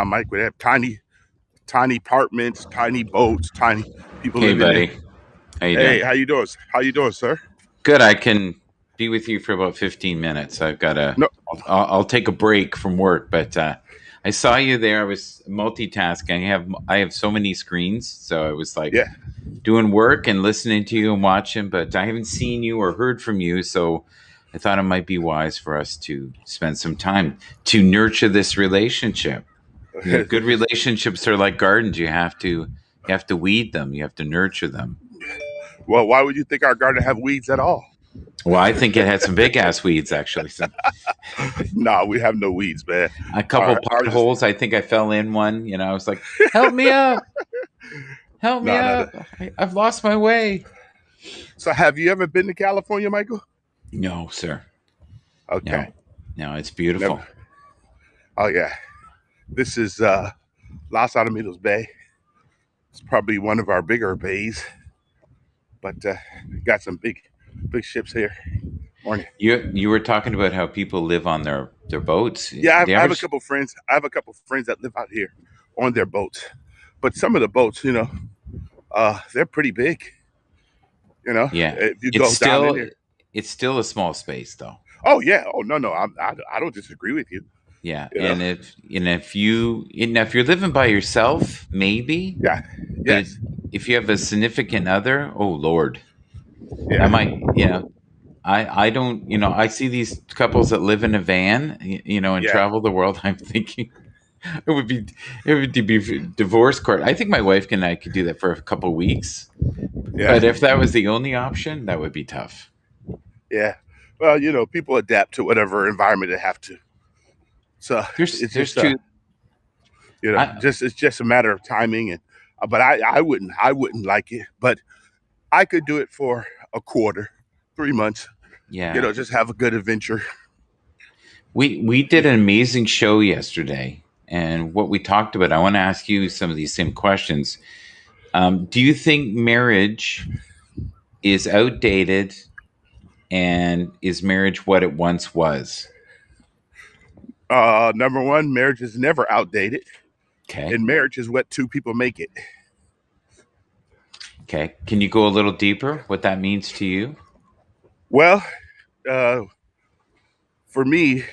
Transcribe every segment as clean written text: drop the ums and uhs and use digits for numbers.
Mike. We have tiny apartments, tiny boats, tiny people Hey, living in. buddy. How you Hey, doing? how you doing? How you doing, sir? Good. I can be with you for about 15 minutes. I've got a. No, I'll take a break from work, but I saw you there. I was multitasking. I have so many screens, so I was like yeah. doing work and listening to you and watching, but I haven't seen you or heard from you, so I thought it might be wise for us to spend some time to nurture this relationship. You know, good relationships are like gardens. You have to weed them. You have to nurture them. Well, why would you think our garden have weeds at all? Well, I think it had some big ass weeds actually. So No, we have no weeds, man. a couple Our just potholes. I think I fell in one. I was like, "Help me up! Help me no, no, no. up! I've lost my way." So, have you ever been to California, Michael? No, sir. Okay, No, no. It's never. beautiful. Oh yeah, this is Los Alamitos Bay. It's probably one of our bigger bays, but got some big ships here. Morning. You were talking about how people live on their boats. Yeah, The I have a average, couple friends. I have a couple friends that live out here on their boats, but some of the boats, they're pretty big. yeah. If you It's go down in still there. it's still a small space though. Oh yeah. Oh no, no. I don't disagree with you. Yeah, You know. and if you're living by yourself, maybe. Yeah. But Yes. if you have a significant other, oh Lord, that Yeah. might. I don't. I see these couples that live in a van, and Yeah. travel the world. I'm thinking it would be it would be divorce court. I think my wife and I could do that for a couple weeks, Yeah. but if that was the only option, that would be tough. Yeah. Well, people adapt to whatever environment they have to. So it's There's just two. I just it's just a matter of timing and. But I wouldn't like it. But I could do it for a quarter, 3 months. Yeah, Just have a good adventure. we did an amazing show yesterday, and what we talked about. I want to ask you some of these same questions. Do you think marriage is outdated, and is marriage what it once was? Number one, marriage is never outdated, Okay. and marriage is what two people make it. Okay. Can you go a little deeper? What that means to you? Well, uh, for me,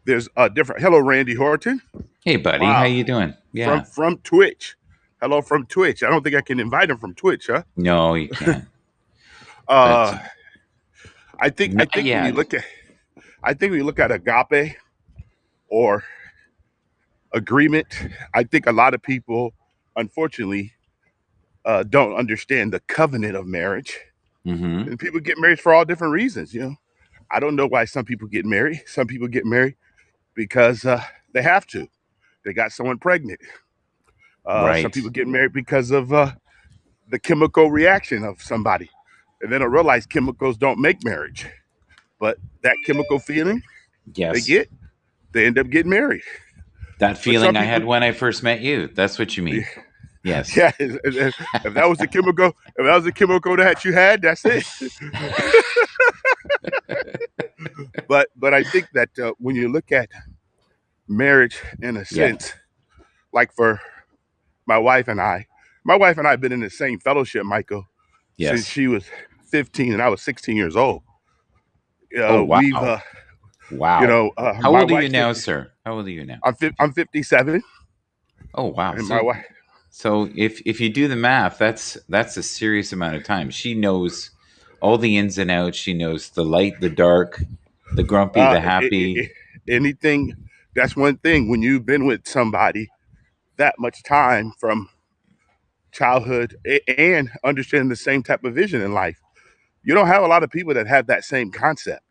there's a different. Hello, Randy Horton. Hey, buddy, how Wow, you doing? from Yeah. from Twitch. Hello from Twitch. I don't think I can invite him from Twitch, huh? No, you can't. But Uh, I think I not think when you yet. look at I think when you look at agape or agreement, I think a lot of people, unfortunately, don't understand the covenant of marriage. Mm-hmm. And people get married for all different reasons. I don't know why some people get married. Some people get married because they have to. They got someone pregnant. Some Right. people get married because of the chemical reaction of somebody, and they don't realize chemicals don't make marriage. But that chemical feeling they Yes. get, they end up getting married. That But some feeling I people, had when I first met you. That's what you mean. Yes. yeah, if that was the chemical, if that was the chemical that you had, that's it. But I think that when you look at marriage in a Yeah. sense, like for my wife and I, my wife and I have been in the same fellowship, Michael, since Yes. she was 15 and I was 16 years old. Oh, We've, wow. Wow. How my old are you wife's now, 50. sir? How old are you now? I'm 57, Oh, wow. and my So wife, so if you do the math, that's a serious amount of time. She knows all the ins and outs. She knows the light, the dark, the grumpy, uh, the it, it, happy. it, anything. That's one thing when you've been with somebody that much time from childhood and understanding the same type of vision in life. You don't have a lot of people that have that same concept.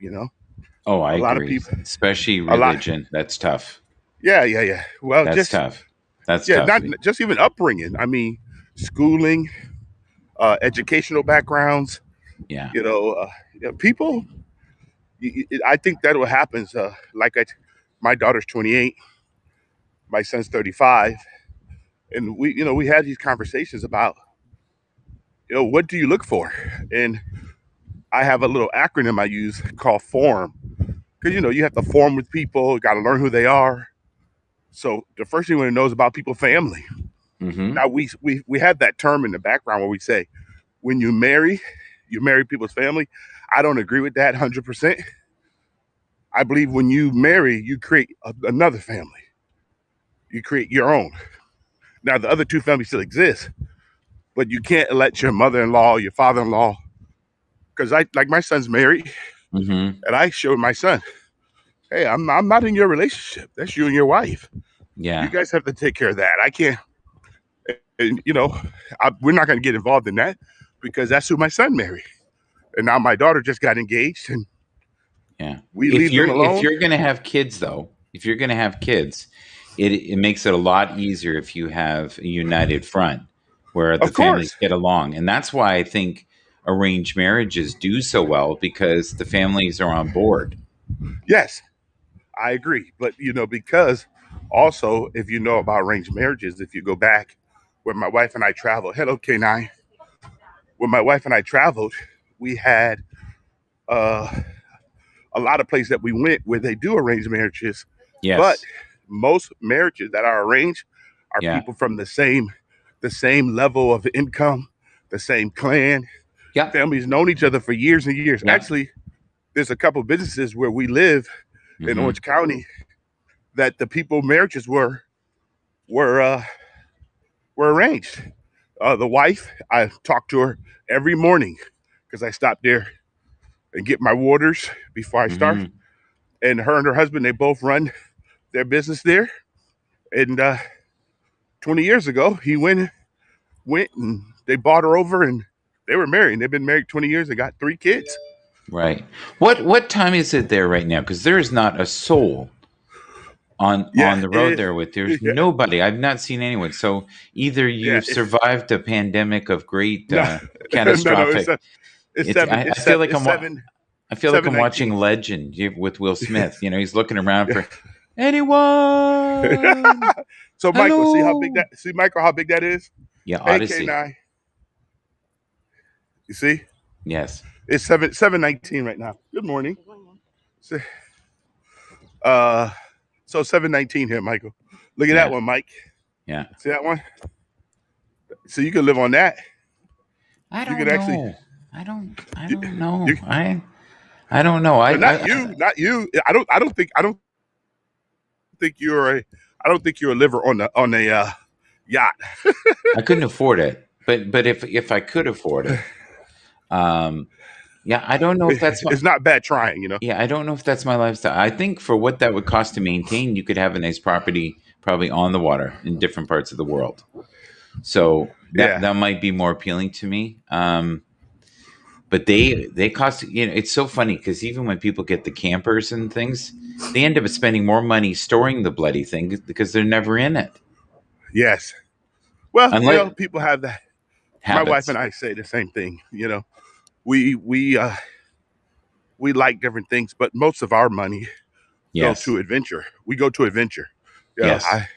Oh, I A lot of agree. people, Especially a lot. religion. That's tough. Yeah, yeah, yeah. Well, That's just tough. That's yeah, tough. not just even upbringing. I mean, schooling, educational backgrounds. Yeah. You know, uh, people. I think that what happens. My daughter's 28, my son's 35, and we had these conversations about what do you look for, and I have a little acronym I use called FORM because you have to form with people. You got to learn who they are. So the first thing we want to know is about people's family. Mm-hmm. Now we have that term in the background where we say when you marry people's family. I don't agree with that 100%. I believe when you marry, you create another family. You create your own. Now the other two families still exist, but you can't let your mother-in-law, your father-in-law, because I like my son's married, Mm-hmm. and I showed my son, hey, I'm not in your relationship. That's you and your wife. You Yeah. guys have to take care of that. I can't, and we're not going to get involved in that because that's who my son married. And now my daughter just got engaged, and Yeah. we leave them If alone. you're gonna have kids though, if you're gonna have kids, it makes it a lot easier if you have a united front where the Of families course, get along. And that's why I think arranged marriages do so well because the families are on board. yes, I agree. But because also, if you know about arranged marriages, if you go back when my wife and I traveled, hello K9, when my wife and I traveled, we had uh, a lot of places that we went where they do arranged marriages, but Yes. most marriages that are arranged are Yeah. people from the same level of income, the same clan. Yep. Families known each other for years and years. Yep. Actually, there's a couple of businesses where we live in Mm-hmm. Orange County that the people marriages were uh, were arranged. The wife, I talk to her every morning because I stop there and get my waters before I start. Mm-hmm. And her and her husband, they both run their business there. And 20 years ago, he went and they bought her over, and they were married. They've been married 20 years. They got 3 kids. Right. What time is it there right now? Because there is not a soul Yeah, on the road it, there with there's yeah, nobody. I've not seen anyone. So either yeah. you've It's survived a pandemic of great no, no. It's catastrophic. it's seven. I It's feel seven. like It's seven. I feel like Seven I'm watching 19. Legend with Will Smith. You know, he's looking around Yeah. for anyone. So Michael, see how big Hello. that? See Michael, how big that is? Yeah, Hey Odyssey. K9, you see? Yes. It's 7:19 right now. Good morning. So, uh, so 7:19 here, Michael. Look at that Yeah. one, Mike. Yeah. See that one? So you can live on that. I You can don't actually. know. I You, don't know. you I don't know. not you, not you. I don't think you're a. I don't think you're a liver on a yacht. I couldn't afford it. But if I could afford it, um yeah, I don't know if that's It's not bad trying. yeah, I don't know if that's my lifestyle. I think for what that would cost to maintain, you could have a nice property probably on the water in different parts of the world. So Yeah. that might be more appealing to me. But they cost, it's so funny because even when people get the campers and things, they end up spending more money storing the bloody thing because they're never in it. Yes. Well, Unless people have that. My wife and habits. I say the same thing. We like different things, but most of our money go Yes. to adventure. We go to adventure. Yes. I've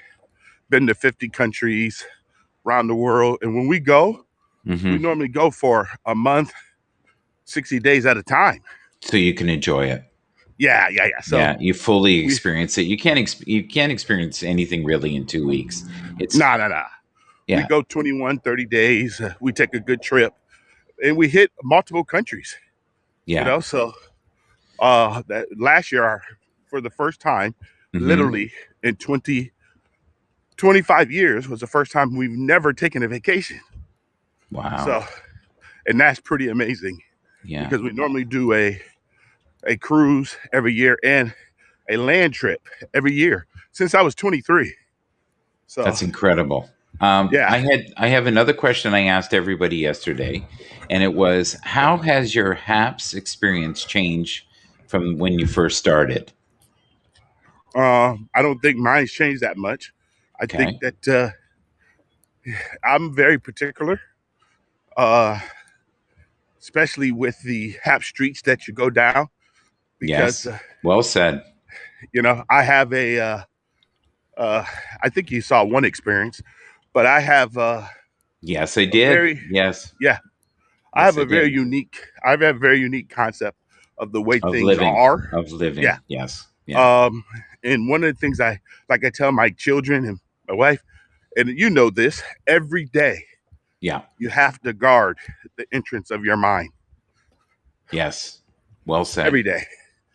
been to 50 countries around the world, and when we go, we Hmm. normally go for a month, 60 days at a time. So you can enjoy it. Yeah, yeah, yeah. So Yeah, you fully we, experience it. You can't experience anything really in 2 weeks. It's nah, nah, nah. We yeah, go 21, 30 days. We take a good trip, and we hit multiple countries. yeah. So that last year, for the first time, Hmm. literally in 25 years, was the first time we've never taken a vacation. Wow. So, and that's pretty amazing Yeah. because we normally do a cruise every year and a land trip every year since I was 23. So, That's incredible. yeah. I have another question I asked everybody yesterday, and it was, how has your HAPS experience changed from when you first started? I don't think mine's changed that much. I think Okay. that I'm very particular, uh, especially with the hap streets that you go down, because Yes. Well said. I have uh, I think you saw one experience, but I have Yes, I a did. very, Yes. yeah, I have Yes, I a very did. unique, I have a very unique concept of the way Of things living. are. Of Yeah. living. Yes. Yeah. Um, And one of the things I tell my children and my wife, and you know this, every day Yeah. you have to guard the entrance of your mind. Yes. Well said. Every day.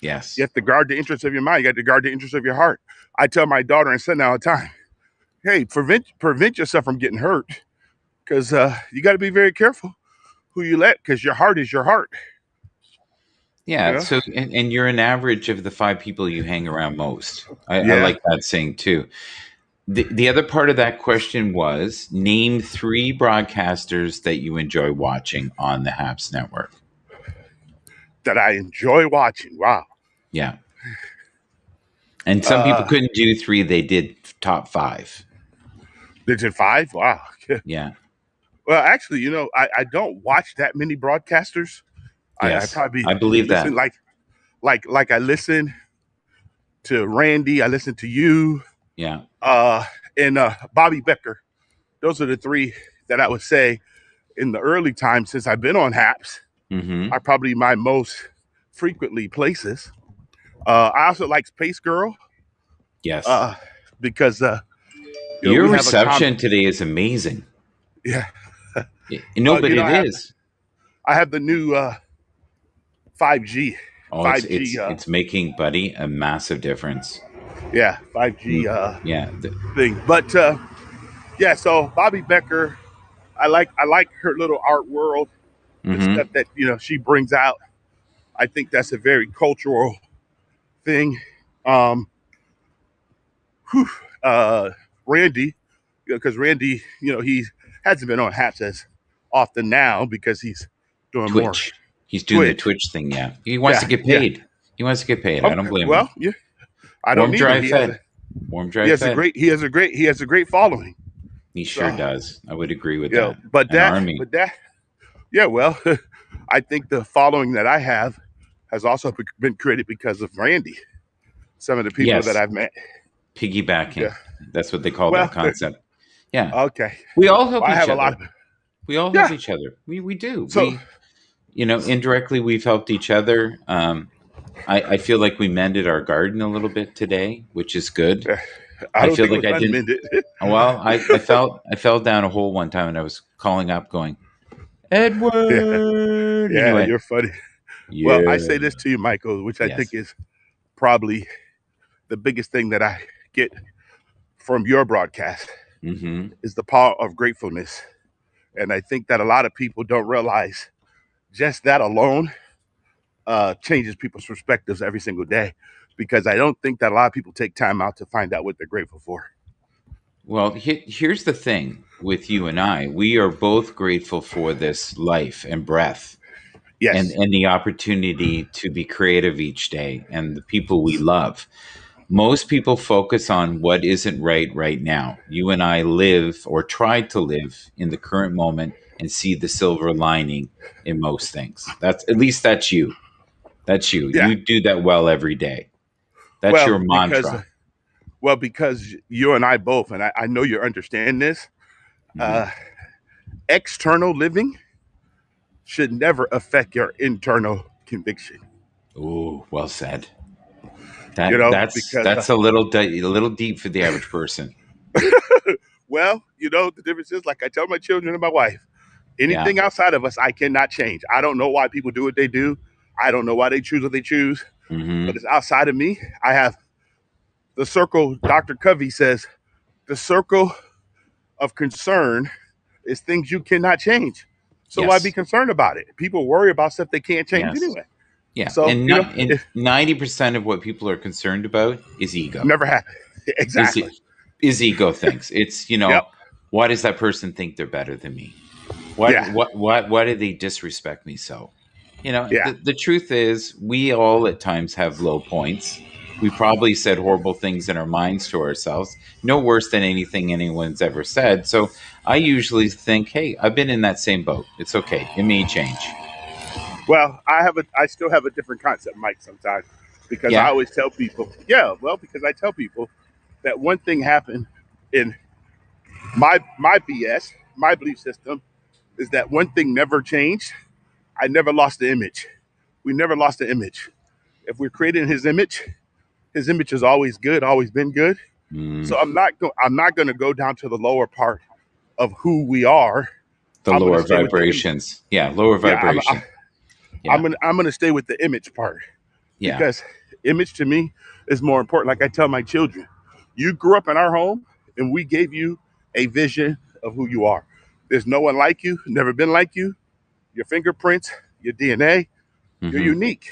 You Yes. have to guard the entrance of your mind. You got to guard the entrance of your heart. I tell my daughter and son all the time, hey, prevent yourself from getting hurt because you got to be very careful who you let because your heart is your heart. You Yeah. know? So, and you're an average of the five people you hang around most. I Yeah. like that saying too. The other part of that question was name three broadcasters that you enjoy watching on the Haps Network. That I enjoy watching. Wow. Yeah. And some people Uh, couldn't do three, they did top five. Digit five. Wow. Yeah. Well, actually, I don't watch that many broadcasters. I Yes. probably I believe listen that. like I listen to Randy. I listen to you, Yeah. uh, and Bobby Becker. Those are the three that I would say in the early times since I've been on Haps Mm-hmm. are probably my most frequently places. I also like Space Girl Yes. uh, because Your we have a reception today is amazing. yeah. No, but I it have is. the new 5G Oh, it's 5G it's it's making Buddy a massive difference. 5G Yeah. thing. But yeah, so Bobby Becker, I like her little art world, the Mm-hmm. stuff that she brings out. I think that's a very cultural thing. Um, whew, uh, Randy, because Randy, he hasn't been on Hats as often now because he's doing more Twitch. He's doing the Twitch. Twitch thing. Yeah. He wants to Yeah, get yeah. paid. He wants to get paid. I don't blame him. Well, yeah, I don't Warm, need him. dry, fed. Warm, He dry, has a fed. great he has a great he has a great following. He sure So does. I would agree with that. but An army. that yeah, well, I think the following that I have has also been created because of Randy. Some of the people that Yes. I've met. Piggybacking. Yeah. That's what they call that Well, concept. Yeah. okay. We all help Well, I each have a other. lot of We all help yeah. each other. We do. So Indirectly, we've helped each other. I feel like we mended our garden a little bit today, which is good. I I don't feel think it like was I didn't. unmended. Well, I fell down a hole one time and I was calling up, going, Yeah, Edward, and he yeah, went, you're funny. Well, I yeah, say this to you, Michael, which I think yes, is probably the biggest thing that I get from your broadcast mm-hmm. is the power of gratefulness. And I think that a lot of people don't realize just that alone changes people's perspectives every single day. Because I don't think that a lot of people take time out to find out what they're grateful for. Well, here's the thing with you and I. We are both grateful for this life and breath and, Yes. and the opportunity to be creative each day and the people we love. Most people focus on what isn't right now. You and I live or try to live in the current moment and see the silver lining in most things. That's you. That's you. Yeah. You do that well every day. That's Well, your mantra. because you and I both, and I know you understand this, Hmm. uh, external living should never affect your internal conviction. Ooh, well said. That that's Because that's a little deep for the average person. well, the difference is like I tell my children and my wife, Yeah. anything outside of us, I cannot change. I don't know why people do what they do. I don't know why they choose what they choose, but Hmm. it's outside of me. I have the circle. Dr. Covey says the circle of concern is things you cannot change. So why be Yes. concerned about it? People worry about stuff they can't change Yes. anyway. Yeah. So, And if 90% of what people are concerned about is ego. never happened. Is Exactly. is ego things. It's, Yep. why does that person think they're better than me? Yeah. Why do they disrespect me so? Yeah. The truth is we all at times have low points. We probably said horrible things in our minds to ourselves, no worse than anything anyone's ever said. So I usually think, hey, I've been in that same boat. It's okay. It may change. Well, I still have a different concept, Mike, sometimes because I Yeah. always tell people, yeah, well, because I tell people that one thing happened in my BS, my belief system is that one thing never changed. I never lost the image. We never lost the image. If we're created in his image, His image is always good, always been good. Mm. So I'm not going to go down to the lower part of who we are. The I'm going to lower stay with the image. vibrations. Yeah, lower Yeah, vibration. Yeah, I'm gonna stay with the image part yeah. because image to me is more important. Like I tell my children, you grew up in our home and we gave you a vision of who you are. There's no one like you, never been like you. Your fingerprints, your DNA, you're Hmm. unique.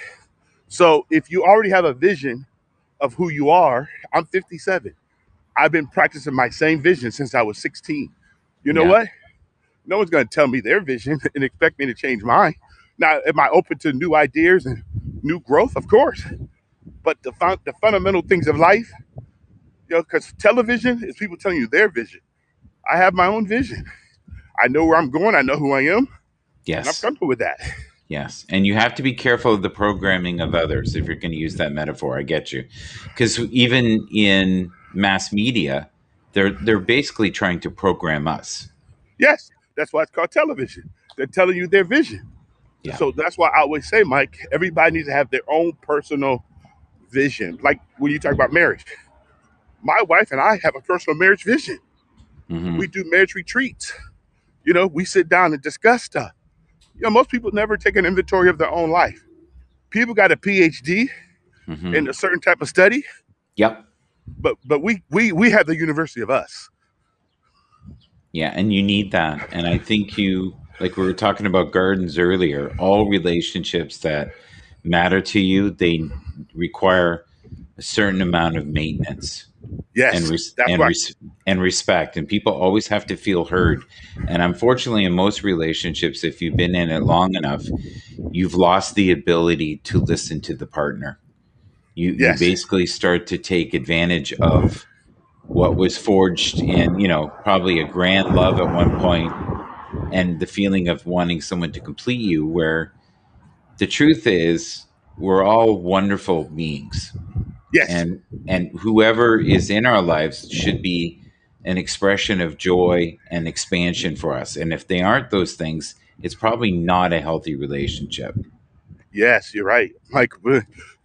So if you already have a vision of who you are, I'm 57. I've been practicing my same vision since I was 16. You know Yeah. what? No one's going to tell me their vision and expect me to change mine. Now, am I open to new ideas and new growth? Of course. But the fundamental things of life, because television is people telling you their vision. I have my own vision. I know where I'm going. I know who I am, and I'm Yes. comfortable with that. Yes. And you have to be careful of the programming of others if you're going to use that metaphor. I get you. Because even in mass media, they're basically trying to program us. Yes, that's why it's called television. They're telling you their vision. Yeah. So that's why I always say, Mike, everybody needs to have their own personal vision. Like when you talk about marriage, my wife and I have a personal marriage vision. Hmm. We do marriage retreats. We sit down and discuss stuff. Most people never take an inventory of their own life. People got a PhD Hmm. in a certain type of study, Yep. but we have the University of Us. Yeah. And you need that. And I think like we were talking about gardens earlier, all relationships that matter to you, they require a certain amount of maintenance and Yes, res- that's and why. res- and respect, and people always have to feel heard. And unfortunately, in most relationships, if you've been in it long enough, you've lost the ability to listen to the partner. You Yes, basically start to take advantage of what was forged in, probably a grand love at one point, and the feeling of wanting someone to complete you, where the truth is we're all wonderful beings, yes, and whoever is in our lives should be an expression of joy and expansion for us. And if they aren't those things, it's probably not a healthy relationship. yes. You're right, Mike.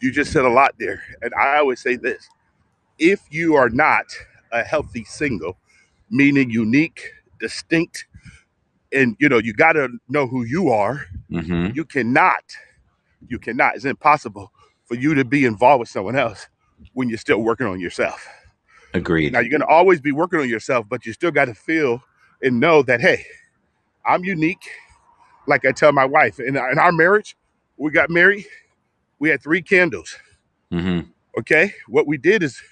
You just said a lot there, and I always say this: if you are not a healthy single, meaning unique, distinct, and you got to know who you are. Hmm. You cannot. You cannot. It's impossible for you to be involved with someone else when you're still working on yourself. Now Agreed. you're going to always be working on yourself, but you still got to feel and know that hey, I'm unique. Like I tell my wife in our marriage, we got married. We had 3 candles. Hmm. Okay, what we did is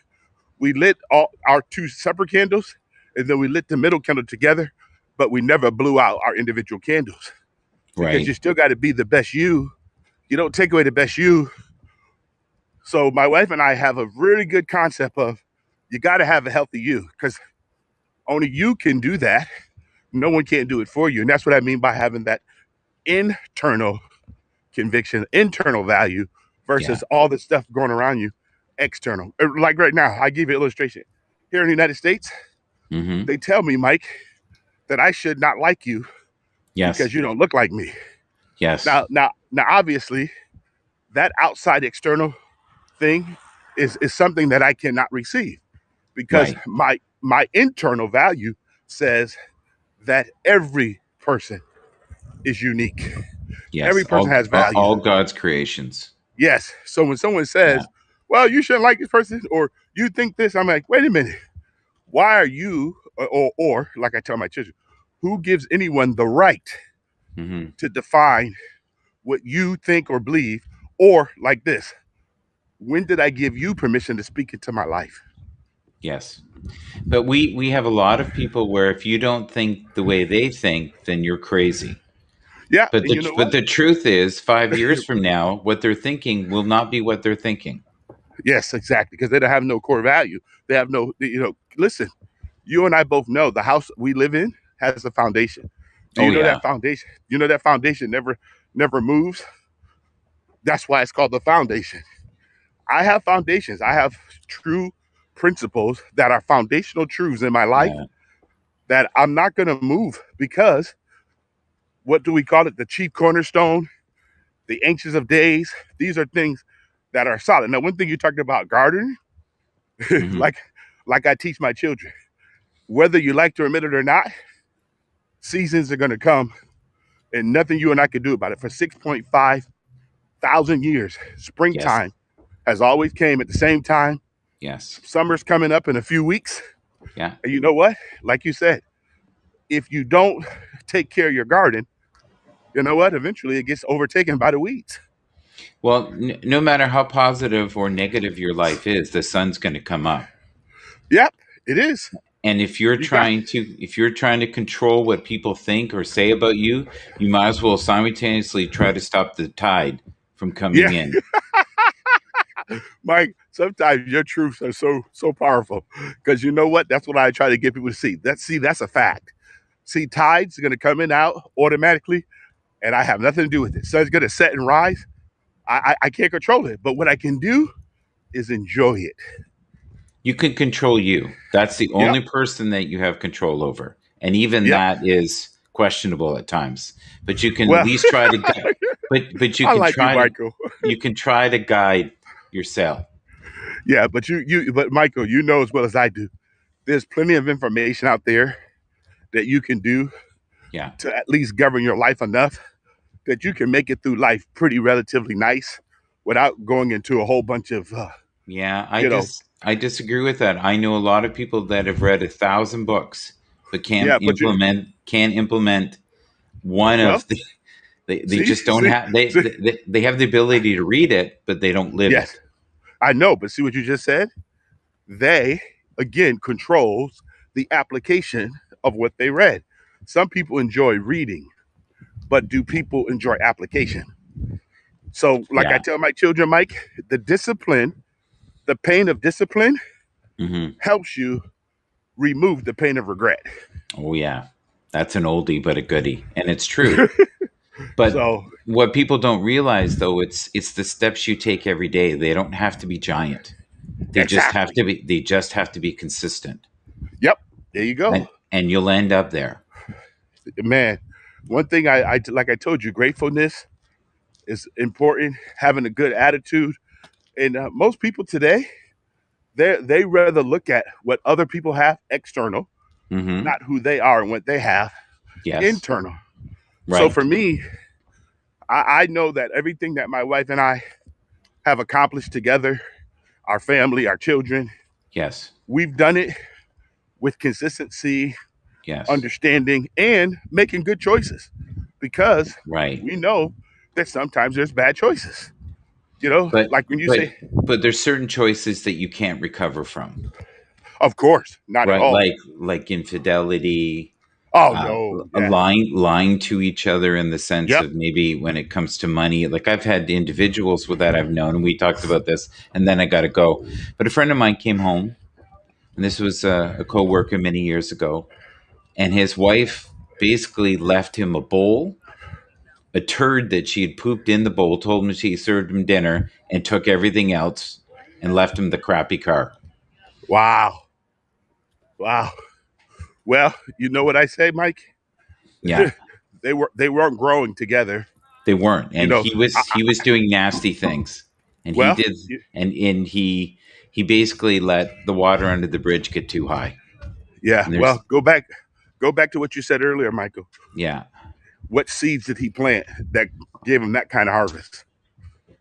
we lit all our 2 separate candles, and then we lit the middle candle together. But we never blew out our individual candles because you Right. still got to be the best you. You don't take away the best you. So my wife and I have a really good concept of you got to have a healthy you because only you can do that. No one can do it for you, and that's what I mean by having that internal conviction, internal value Yeah. versus all the stuff going around you, external. Like right now, I give you an illustration. Here in the United States, Hmm. they tell me, Mike, that I should not like you because Yes. you don't look like me. Yes. Now, obviously, that outside external thing is something that I cannot receive because Right. my internal value says that every person is unique. Yes. Every person has value. All God's creations. Yes. So when someone Yeah. says, "Well, you shouldn't like this person," or "You think this," I'm like, "Wait a minute. Why are you?" Or like I tell my children, who gives anyone the right Hmm. to define what you think or believe? Or like this, when did I give you permission to speak into my life? Yes. But we have a lot of people where if you don't think the way they think, then you're crazy. Yeah, But and you know but what? the truth is, 5 years from now, what they're thinking will not be what they're thinking. Yes, exactly, because they don't have no core value. They have no, listen, you and I both know the house we live in has a foundation. Do Oh you know yeah. that foundation? You know that foundation never moves. That's why it's called the foundation. I have foundations. I have true principles that are foundational truths in my life Yeah. that I'm not going to move because what do we call it? The chief cornerstone, the ancients of days. These are things that are solid. Now, one thing you talked about gardening, Hmm. like I teach my children, whether you like to admit it or not, seasons are going to come, and nothing you and I can do about it. For 6.5 thousand years, Yes. springtime has always came at the same time. Yes. Summer's coming up in a few weeks, Yeah. and you know what? Like you said, if you don't take care of your garden, you know what? Eventually, it gets overtaken by the weeds. Well, no matter how positive or negative your life is, the sun's going to come up. Yep, it is. And You got if you're trying to control what people think or say about you, you might as well simultaneously try to stop the tide from coming yeah, in. Mike. Sometimes your truths are so powerful because you know what? That's what I try to get people to see. That's a fact. See, tides are going to come in out automatically, and I have nothing to do with it. Sun's going to set and rise. I can't control it, but what I can do is enjoy it. You can control you. That's the Yep. only person that you have control over. And even Yep. that is questionable at times. But you can at Well, least try to but I like you, Michael. you can try to guide yourself. Yeah, but but Michael, you know as well as I do. There's plenty of information out there that you can do Yeah. to at least govern your life enough that you can make it through life pretty relatively nice without going into a whole bunch of, Yeah, you know, I disagree with that. I know a lot of people that have read 1,000 books but yeah. But can't implement one well, of the they see, just don't see, have see. they have the ability to read it, but they don't live Yes, it. I know. But see what you just said? They again controls the application of what they read. Some people enjoy reading, but do people enjoy application? So, like I Yeah. tell my children, Mike, the discipline, the pain of discipline Hmm. helps you remove the pain of regret. Oh yeah. That's an oldie but a goodie, and it's true. But So, what people don't realize though, it's the steps you take every day. They don't have to be giant. exactly. They just have to be consistent. Yep. There you go. And you'll end up there. Man, one thing like I told you, gratefulness is important, having a good attitude. And most people today, they rather look at what other people have external, Hmm. not who they are and what they have Yes. internal. So Right. for me, I know that everything that my wife and I have accomplished together, our family, our children, Yes. we've done it with consistency, Yes. understanding, and making good choices because Right. we know that sometimes there's bad choices. You know, But like when you but say, but there's certain choices that you can't recover from. of course, not at Right? all. Like infidelity, Oh, no. Yeah. lying to each other in the sense Yep. of maybe when it comes to money. Like I've had individuals with that I've known, and we talked about this, and then I got to go. But a friend of mine came home, and this was a coworker many years ago, and his wife basically left him a bowl, a turd that she had pooped in the bowl, told him she served him dinner, and took everything else and left him the crappy car. Wow. Wow. Well, you know what I say, Mike? Yeah, They weren't growing together. they weren't, You and know, he was doing nasty things, and he well, did, and he basically let the water under the bridge get too high. yeah. And there's Well, go back to what you said earlier, Michael. yeah, What seeds did he plant that gave him that kind of harvest?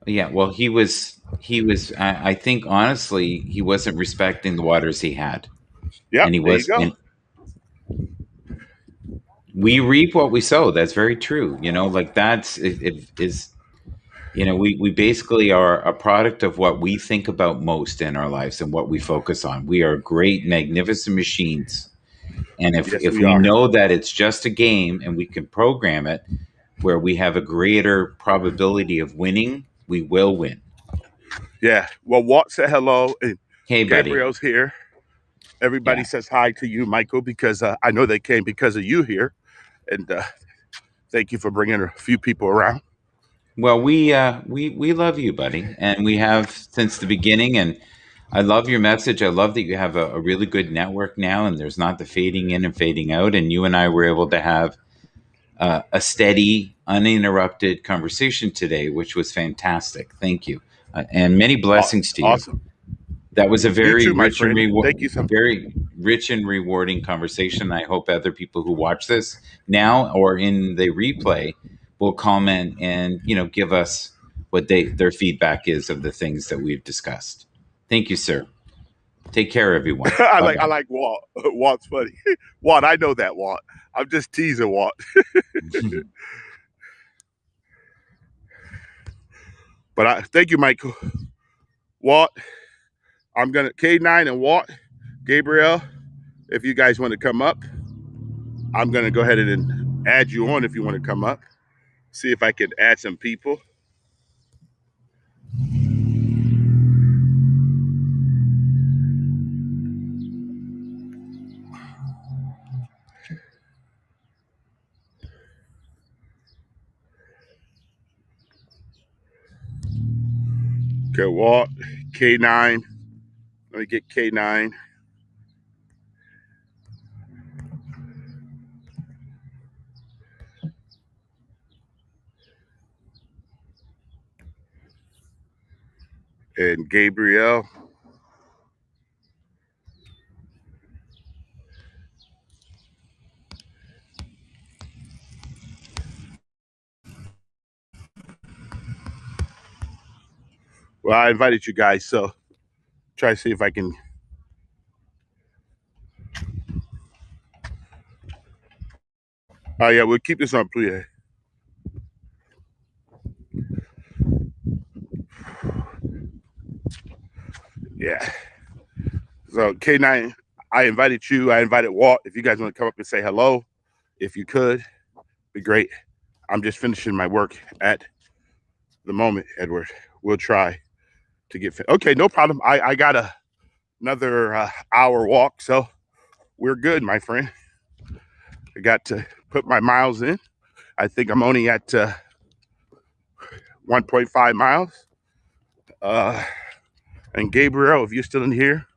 yeah. Well, he was. I think honestly, he wasn't respecting the waters he had, Yep. and he There you was, go. and we reap what we sow. That's very true. You know, like that's it is. You know, we basically are a product of what we think about most in our lives and what we focus on. We are great, magnificent machines. And Yes, if we we are. know that it's just a game and we can program it where we have a greater probability of winning, we will win. Yeah. Well, Walt said hello, and Hey, buddy. Gabriel's here. Everybody Yeah. says hi to you, Michael, because I know they came because of you here, and thank you for bringing a few people around. Well, we love you, buddy, and we have since the beginning. And I love your message. I love that you have a really good network now, and there's not the fading in and fading out. And you and I were able to have a steady, uninterrupted conversation today, which was fantastic. Thank you. And many blessings to you. Awesome. That was a You very too, my rich and friend. Thank you so. rewarding conversation. I hope other people who watch this now or in the replay will comment and give us what their feedback is of the things that we've discussed. Thank you, sir. Take care, everyone. Bye I like Walt. Walt's funny. Walt, I know that Walt. I'm just teasing Walt. bye. But I thank you, Michael. Walt, I'm gonna K9 and Walt, Gabriel. If you guys want to come up, I'm gonna go ahead and add you on if you want to come up. See if I can add some people. Okay, Walt, K9. Let me get K9. And Gabriel. Well, I invited you guys, so try to see if I can. Oh yeah, we'll keep this on play. Yeah. So K9, I invited you. I invited Walt. If you guys want to come up and say hello, if you could, be great. I'm just finishing my work at the moment, Edward. We'll try to get okay. No problem. I got another hour walk, so we're good, my friend. I got to put my miles in. I think I'm only at 1.5 miles. Uh, and Gabriel, if you're still in here,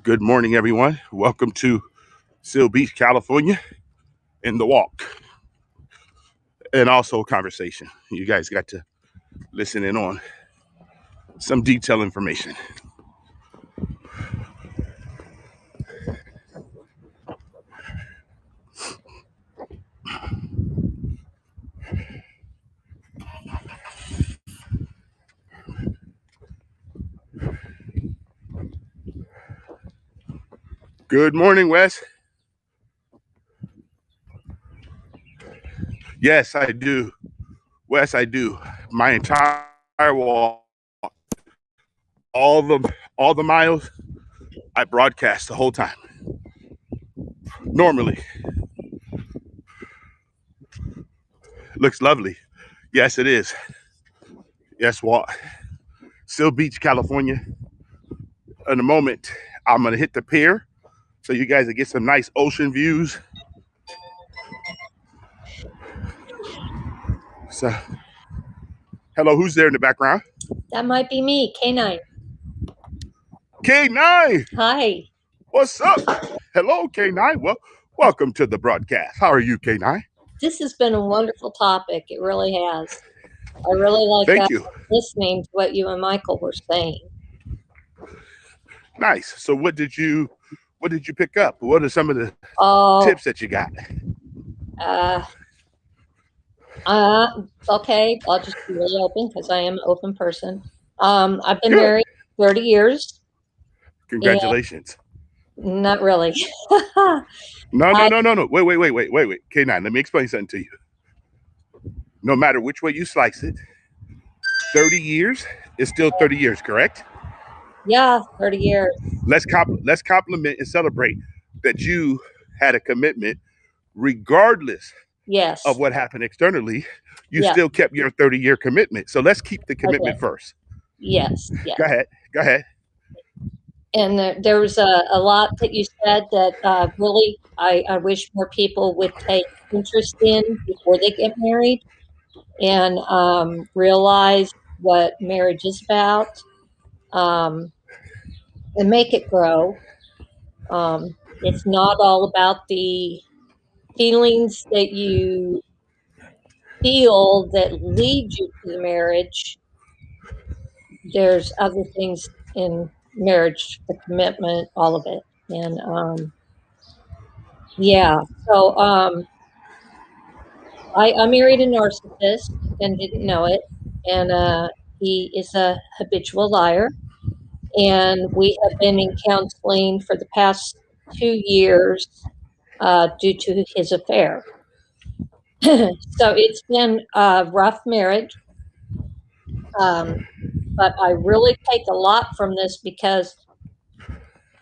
good morning, everyone. Welcome to Seal Beach, California, in the walk, and also conversation. You guys got to listen in on some detailed information. Good morning, Wes. Yes, I do. Wes, I do. My entire walk, all the miles, I broadcast the whole time. Normally, looks lovely. Yes, it is. Yes, Walt. Seal Beach, California. In a moment, I'm gonna hit the pier so you guys will get some nice ocean views. So, hello, who's there in the background? That might be me, K9. K9. Hi. What's up? Hello, K9. Well, welcome to the broadcast. How are you, K9? This has been a wonderful topic. It really has. I really like Thank you. listening to what you and Michael were saying. Nice. So, what did you pick up? What are some of the tips that you got? Okay, I'll just be really open because I am an open person. I've been married 30 years. Congratulations. Not really. No. Wait. K9, let me explain something to you. No matter which way you slice it, 30 years is still 30 years, correct? Yeah, 30 years. Let's compliment and celebrate that you had a commitment regardless Yes. of what happened externally. You still kept your 30-year commitment. So let's keep the commitment first. Yes. Go ahead. And there was a lot that you said that really I wish more people would take interest in before they get married and realize what marriage is about, and make it grow. It's not all about the feelings that you feel that lead you to the marriage. there's other things in marriage, the commitment, all of it. And yeah, so I married a narcissist and didn't know it. And he is a habitual liar. And we have been in counseling for the past 2 years due to his affair. So it's been a rough marriage. Um, but I really take a lot from this because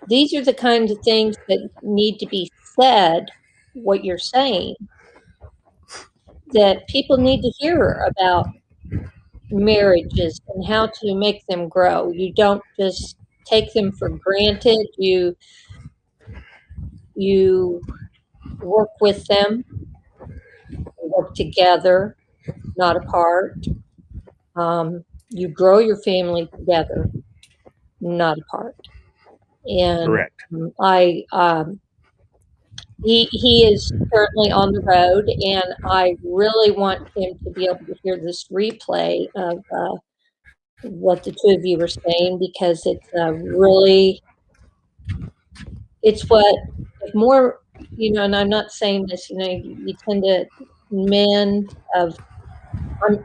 these are the kinds of things that need to be said, what you're saying, that people need to hear about marriages and how to make them grow. You don't just take them for granted. You work with them, work together, not apart. You grow your family together, not apart. And Correct. I he is currently on the road, and I really want him to be able to hear this replay of what the two of you were saying, because it's really, it's what, if more, and I'm not saying this, you tend to, men of,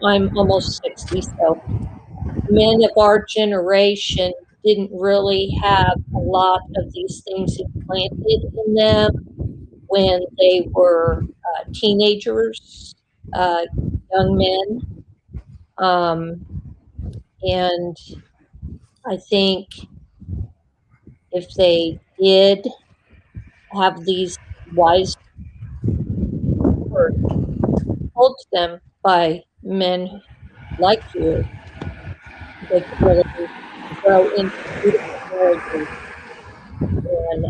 I'm almost 60, so men of our generation didn't really have a lot of these things implanted in them when they were teenagers, uh, young men. Um, and I think if they did have these wise words told to them by men like you, they could really grow into beautiful marriages. And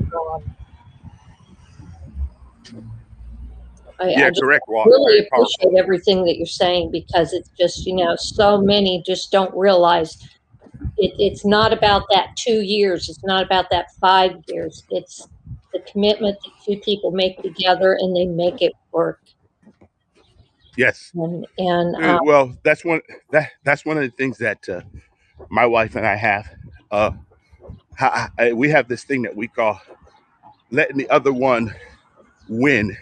I Yeah, just correct, Walt. really Very powerful. appreciate everything that you're saying, because it's just, so many just don't realize it's not about that 2 years. It's not about that 5 years. It's the commitment that two people make together, and they make it work. Yes. And Well, that's one of the things that my wife and I have. Uh, we have this thing that we call letting the other one win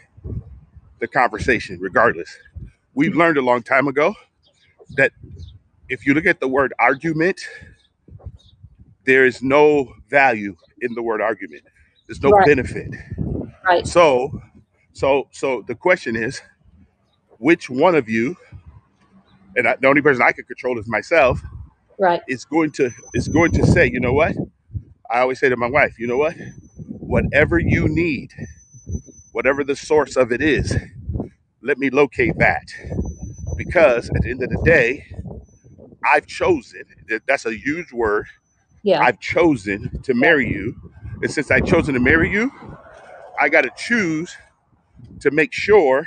the conversation, regardless. We've learned a long time ago that if you look at the word argument, there is no value in the word argument. There's no right, benefit. right, So, so the question is, which one of you, and the only person I can control is myself, right, is going to say, you know what? I always say to my wife, you know what? Whatever you need, whatever the source of it is, let me locate that. Because at the end of the day, I've chosen, that's a huge word, yeah, I've chosen to yeah, marry you. And since I've chosen to marry you, I got to choose to make sure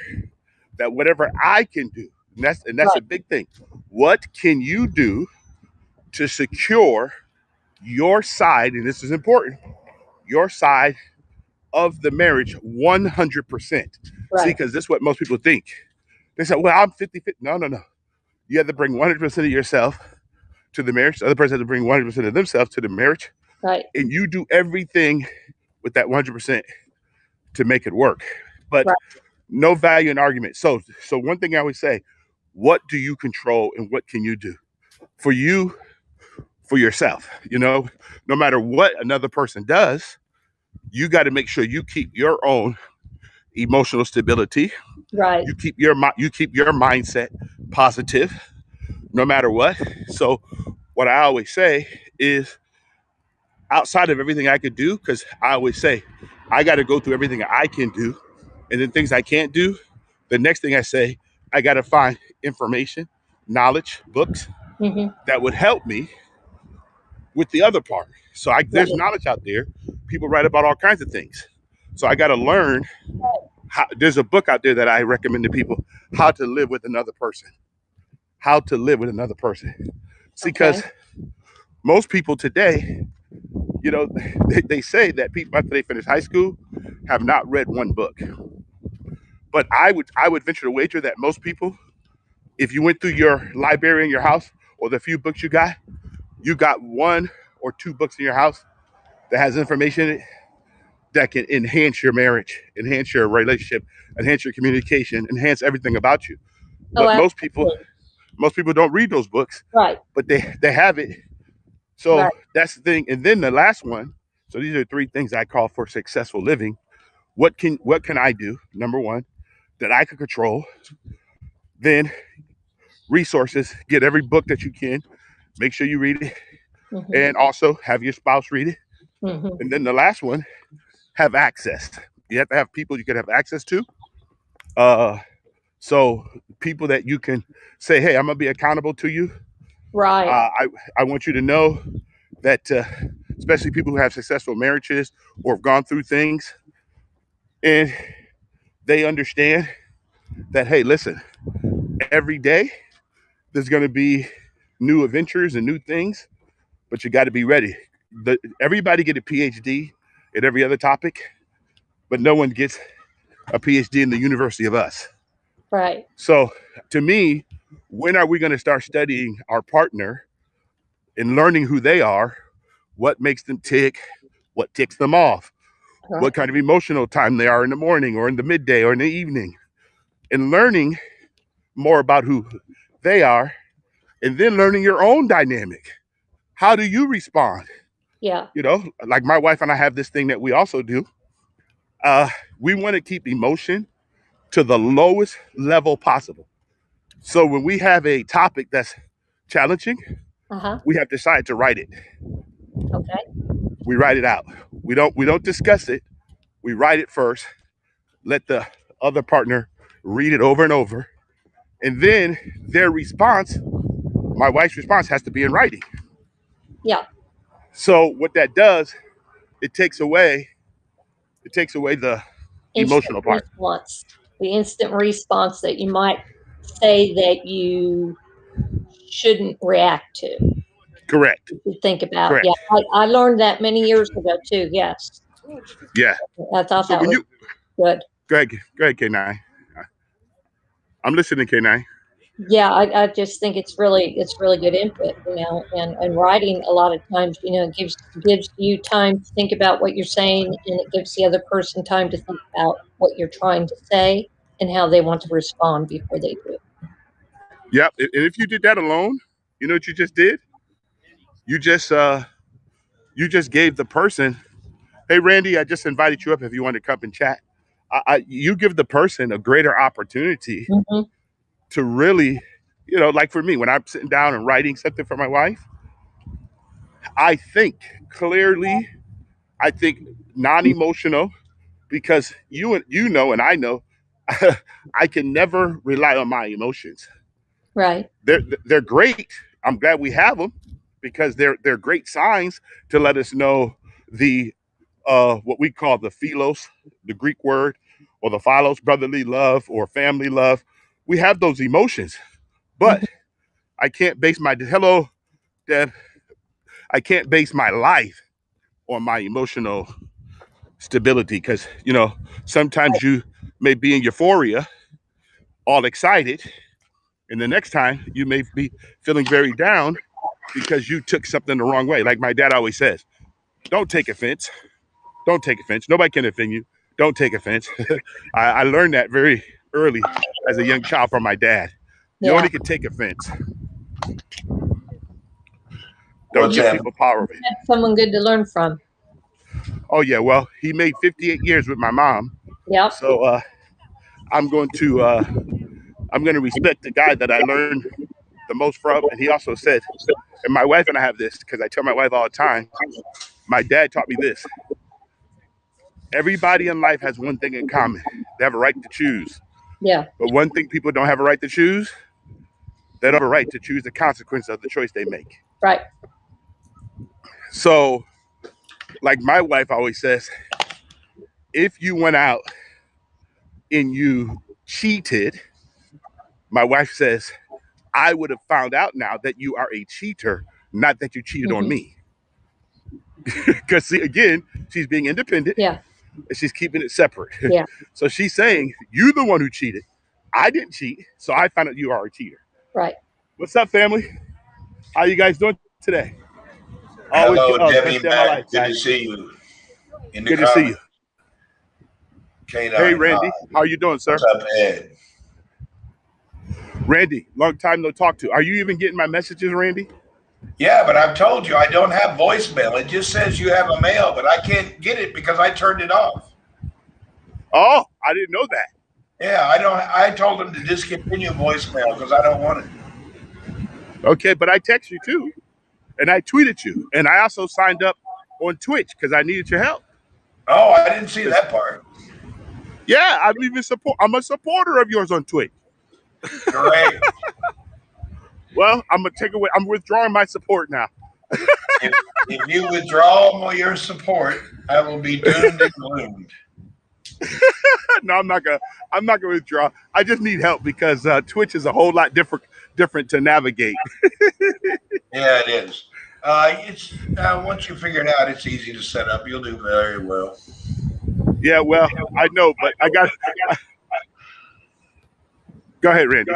that whatever I can do, and that's a right, big thing. What can you do to secure your side, and this is important, your side of the marriage 100%? See, right, because this is what most people think. They say, well, I'm 50-50. No, no, no. You have to bring 100% of yourself to the marriage. The other person has to bring 100% of themselves to the marriage. right, And you do everything with that 100% to make it work. But right, no value in argument. So one thing I always say, what do you control and what can you do? For you, for yourself, no matter what another person does, you got to make sure you keep your own emotional stability. right, You keep your mindset positive no matter what. So what I always say is, outside of everything I could do, because I always say I got to go through everything I can do, and then things I can't do. The next thing I say, I got to find information, knowledge, books hmm, that would help me with the other part. So there's right, knowledge out there. People write about all kinds of things. So I got to learn. There's a book out there that I recommend to people: How to Live with Another Person. How to Live with Another Person. See, okay, because most people today, they say that people after they finish high school have not read one book. But I would venture to wager that most people, if you went through your library in your house or the few books you got, you got one or two books in your house that has information in it that can enhance your marriage, enhance your relationship, enhance your communication, enhance everything about you. Oh, But absolutely. most people don't read those books, Right. but they have it. So Right. that's the thing. And then the last one. So these are three things I call for successful living. What can I do? Number one, that I can control. Then resources. Get every book that you can. Make sure you read it, Mm-hmm. and also have your spouse read it. Mm-hmm. And then the last one, have access. You have to have people you can have access to. Uh, so people that you can say, "Hey, I'm gonna be accountable to you." Right. I want you to know that, especially people who have successful marriages or have gone through things, and they understand that, hey, listen, every day there's going to be new adventures and new things, but you got to be ready. Everybody get a PhD in every other topic, but no one gets a PhD in the University of us. Right. So to me, when are we going to start studying our partner and learning who they are, what makes them tick, what ticks them off, Right. what kind of emotional time they are in the morning or in the midday or in the evening, and learning more about who they are, and then learning your own dynamic. How do you respond? Yeah. You know, like my wife and I have this thing that we also do. Uh, we want to keep emotion to the lowest level possible. So when we have a topic that's challenging, Uh-huh. we have decided to write it. Okay. We write it out. We don't discuss it. We write it first. Let the other partner read it over and over, and then their response, my wife's response, has to be in writing. Yeah. So what that does, it takes away the Instant emotional part. response. The instant response that you might say that you shouldn't react to. Correct. You think about. Yeah. Correct. I learned that many years ago too. Yes. Yeah. I thought So that when was you good. go ahead, K9. I'm listening, K9. Yeah, I just think it's really good input, and writing a lot of times, gives you time to think about what you're saying, and it gives the other person time to think about what you're trying to say and how they want to respond before they do. Yep. And if you did that alone, you know what you just did? You just you just gave the person, hey Randy, I just invited you up if you want to come and chat. You give the person a greater opportunity Hmm. to really, like for me, when I'm sitting down and writing something for my wife, I think clearly, I think non-emotional, because you know and I know I can never rely on my emotions. Right. They're great. I'm glad we have them because they're great signs to let us know the what we call the philos, the Greek word, or the philos, brotherly love or family love. We have those emotions, but Hmm. I can't base my hello, Deb. I can't base my life on my emotional stability because sometimes you may be in euphoria, all excited, and the next time you may be feeling very down because you took something the wrong way. Like my dad always says, don't take offense. Don't take offense. Nobody can offend you. Don't take offense. I learned that very early as a young child from my dad. You Yeah. only can take offense. Don't What's You give that? people power over you. had someone good to learn from. Oh yeah, well, he made 58 years with my mom, Yep. so I'm going to uh, I'm going to respect the guy that I learned the most from. And he also said, and my wife and I have this because I tell my wife all the time. My dad taught me this: everybody in life has one thing in common. They have a right to choose. Yeah. But one thing people don't have a right to choose, they don't have a right to choose the consequence of the choice they make. Right. So, like my wife always says, if you went out and you cheated, my wife says, I would have found out now that you are a cheater, not that you cheated on Hmm. me. Because, see, again, she's being independent Yeah. and she's keeping it separate. Yeah. So she's saying, you're the one who cheated. I didn't cheat. So I found out you are a cheater. Right. What's up, family? How you guys doing today? Always Hello, best Debbie day of my Mac. life, Good guy. to see you in the Good to see you. comments. Hey, K9, hi. Randy. How you doing, What's sir? up, Ed? Randy, long time no talk to. Are you even getting my messages, Randy? Yeah, but I've told you I don't have voicemail. It just says you have a mail, but I can't get it because I turned it off. Oh, I didn't know that. Yeah, I don't. I told them to discontinue voicemail because I don't want it. Okay, but I text you too, and I tweeted you, and I also signed up on Twitch because I needed your help. Oh, I didn't see 'Cause- that part. Yeah, I'm a supporter of yours on Twitch. Great. Well, I'm gonna take away. I'm withdrawing my support now. If you withdraw your support, I will be doomed and gloomed. No, I'm not gonna. I'm not gonna withdraw. I just need help because Twitch is a whole lot different to navigate. Yeah, it is. It's once you figure it out, it's easy to set up. You'll do very well. Yeah, well, I know, but I got. Go ahead, Randy.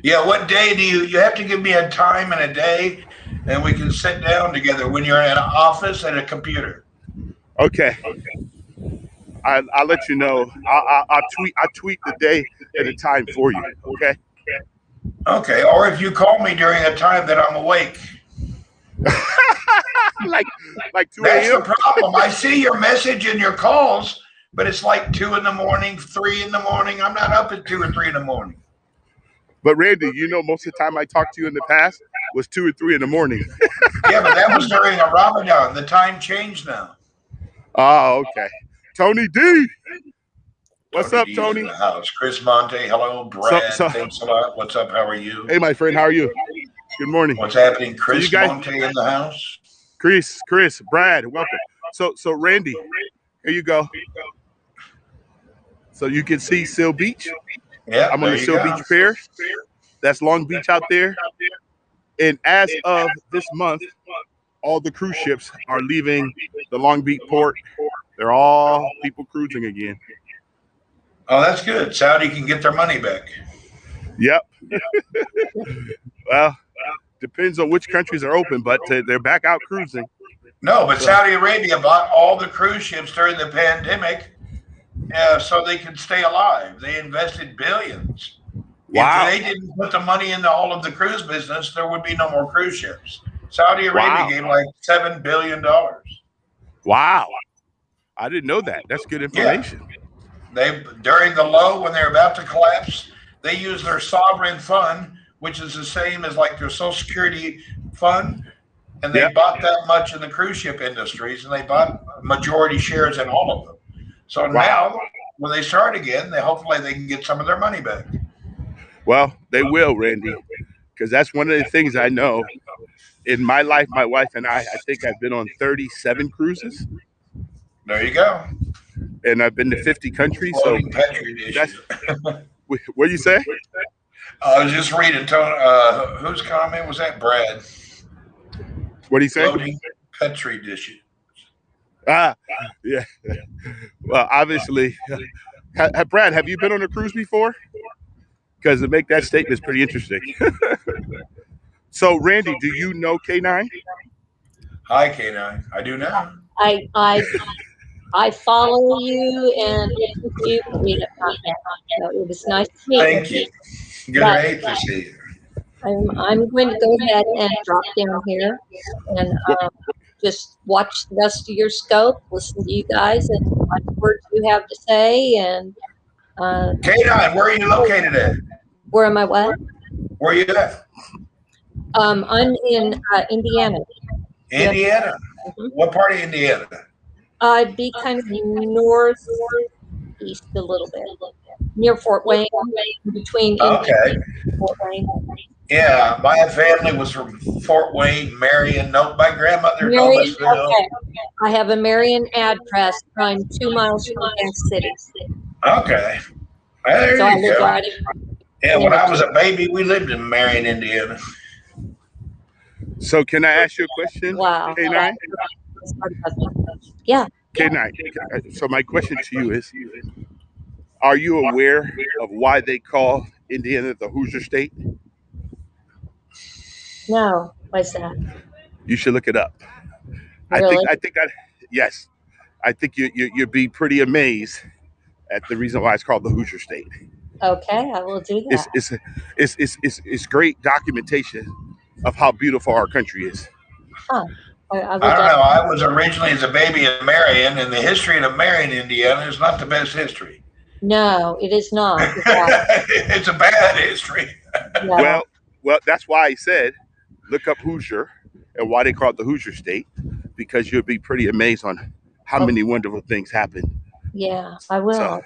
Yeah, what day do you have to give me a time and a day, and we can sit down together when you're at an office at a computer. Okay, I'll let you know. I'll tweet the day and the time for you. Okay. Okay, or if you call me during a time that I'm awake. like like 2 That's the a.m. problem. I see your message and your calls, but it's like 2 in the morning, 3 in the morning. I'm not up at 2 or 3 in the morning. But Randy, most of the time I talked to you in the past was 2 or 3 in the morning. Yeah, but that was during a Ramadan. The time changed now. Oh, okay. Tony D. What's Tony up, D's in Tony? the house. Chris Monte, hello. So, Brad, so, thanks a lot. What's up? How are you? hey, my friend, how are you? Good morning. What's happening? So you Chris guys, Monte in the house. Chris, Brad, welcome. So Randy, here you go. So you can see Seal Beach. Yeah, I'm on there the you Seal go. Beach Pier. That's Long Beach out there. And as of this month, all the cruise ships are leaving the Long Beach port. They're all people cruising again. Oh, that's good. Saudi can get their money back. Yep. Well, depends on which countries are open, but they're back out cruising. No, but So- Saudi Arabia bought all the cruise ships during the pandemic so they could stay alive. They invested billions. Wow. If they didn't put the money into all of the cruise business, there would be no more cruise ships. Saudi Arabia Wow. gave like $7 billion. Wow. I didn't know that. That's good information. They during the low when they're about to collapse, they use their sovereign fund, which is the same as like their Social Security fund, and they Yep. bought that much in the cruise ship industries, and they bought majority shares in all of them. So Wow. now, when they start again, hopefully they can get some of their money back. Well, they will, Randy, because that's one of the things I know. In my life, my wife and I think I've been on 37 cruises, There you go. and I've been to 50 countries. So Floating petri dish. that's what do you say? I was just reading. Whose comment was that? Brad. What do you say? Floating petri dishes. Ah, yeah. Well, obviously, Brad, have you been on a cruise before? Because to make that statement is pretty interesting. So, Randy, do you know K9? Hi, K9. I do now. I follow you and listen to you, but we have not met. So it was nice to meet Thank you. Great to see you. I'm going to go ahead and drop down here and just watch the rest of your scope, listen to you guys, and what words you have to say. And K9, where are you located at? where am I? What? Where are you at? I'm in Indiana. Indiana. Mhm. What part of Indiana? I'd be kind of northeast a little bit, near Fort Wayne, between Indiana Okay. and Fort Wayne. Yeah, my family was from Fort Wayne, Marion. No, my grandmother, Marion, Noblesville. okay. I have a Marion address. I'm 2 miles from Kansas City. Okay. There So I you live go. right. Yeah, when I was a baby, we lived in Marion, Indiana. So, can I ask you a question? Wow. K9? Yeah. K9. So, my question to you is: are you aware of why they call Indiana the Hoosier State? No. What's that? You should look it up. Really? I think yes, I think you'd be pretty amazed at the reason why it's called the Hoosier State. Okay, I will do It's that. it's it's great documentation of how beautiful our country is. Huh. I I would don't like. know. I was originally as a baby in Marion, and the history of Marion, Indiana, is not the best history. No, it is not. It's a bad history. Yeah. Well, that's why I said look up Hoosier and why they call it the Hoosier State, because you'll be pretty amazed on how Oh, many wonderful things happen. yeah, I So will.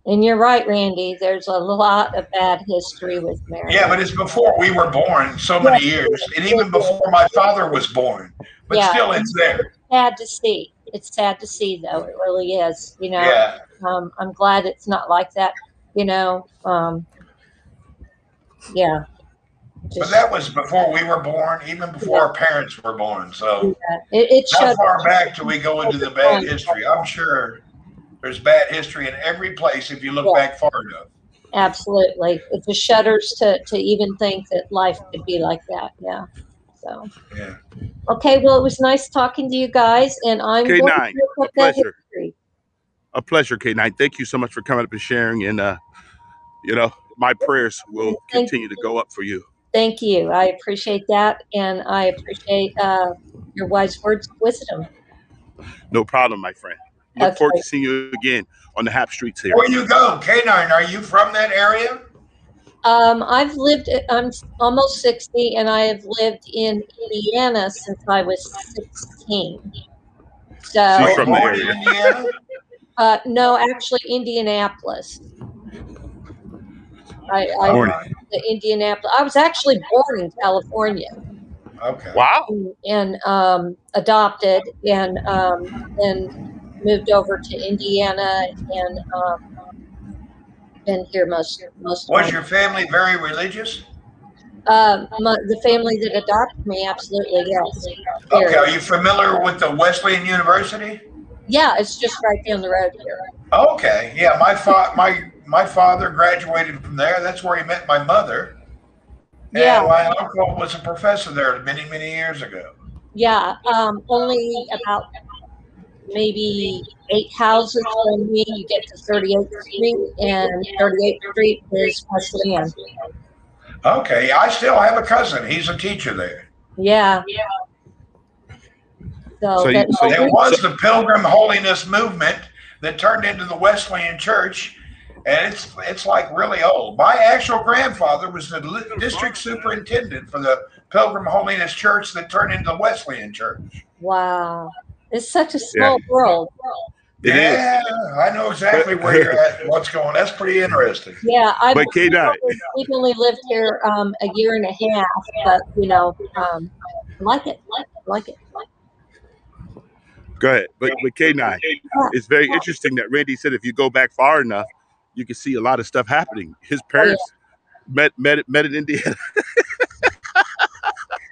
And you're right, Randy. There's a lot of bad history with Yeah, Marion. but it's before we were born, so Yeah, many years, and even before my father was born. But yeah. still, it's there. Sad to see. It's sad to see, though. It really is. Yeah. I'm glad it's not like that. You know, yeah, But just that was before we were born, even before yeah, our parents were born. yeah. So It how shut far back do we go into the bad down. history? I'm sure there's bad history in every place if you look Yeah, back far enough. absolutely. It just shudders to even think that life could be like that. Yeah. So, Yeah. okay. Well, it was nice talking to you guys, and I'm going to K9, look a up that pleasure. history. A pleasure, K9. Thank you so much for coming up and sharing. And my prayers will Thank, continue to go up for you. thank you. I appreciate that, and I appreciate your wise words of wisdom. No problem, my friend. Look forward Okay. to seeing you again on the Hap Streets here. Where you go, K9? Are you from that area? I've lived. I'm almost 60, and I have lived in Indiana since I was 16. She's So, Were you from the born in area. Indiana? no, actually, Indianapolis. I All Morning. right. the Indianapolis. I was actually born in California Okay. Wow. and adopted, and then moved over to Indiana, and been here most of Was my. your family very religious? The family that adopted me, absolutely, yes. Okay. Very. Are you familiar with the Wesleyan University? Yeah, it's just right down the road here. Okay. Yeah. My father graduated from there. That's where he met my mother. Yeah, And my uncle was a professor there many, many years ago. yeah. Only about maybe 8 houses from me. You get to 38th Street, and 38th Street is Wesleyan. Okay. I still have a cousin. He's a teacher there. Yeah. So that, There was the Pilgrim Holiness movement that turned into the Wesleyan Church, and it's like really old. My actual grandfather was the district superintendent for the Pilgrim Holiness Church that turned into the Wesleyan Church. wow. It's such a small world. It is. Yeah, I know exactly where you're at, what's going on. That's pretty interesting. Yeah, But K9, we've only lived here a year and a half, but I like it. I like it. go ahead. But K9, it's very interesting that Randy said if you go back far enough, you can see a lot of stuff happening. His parents met in Indiana.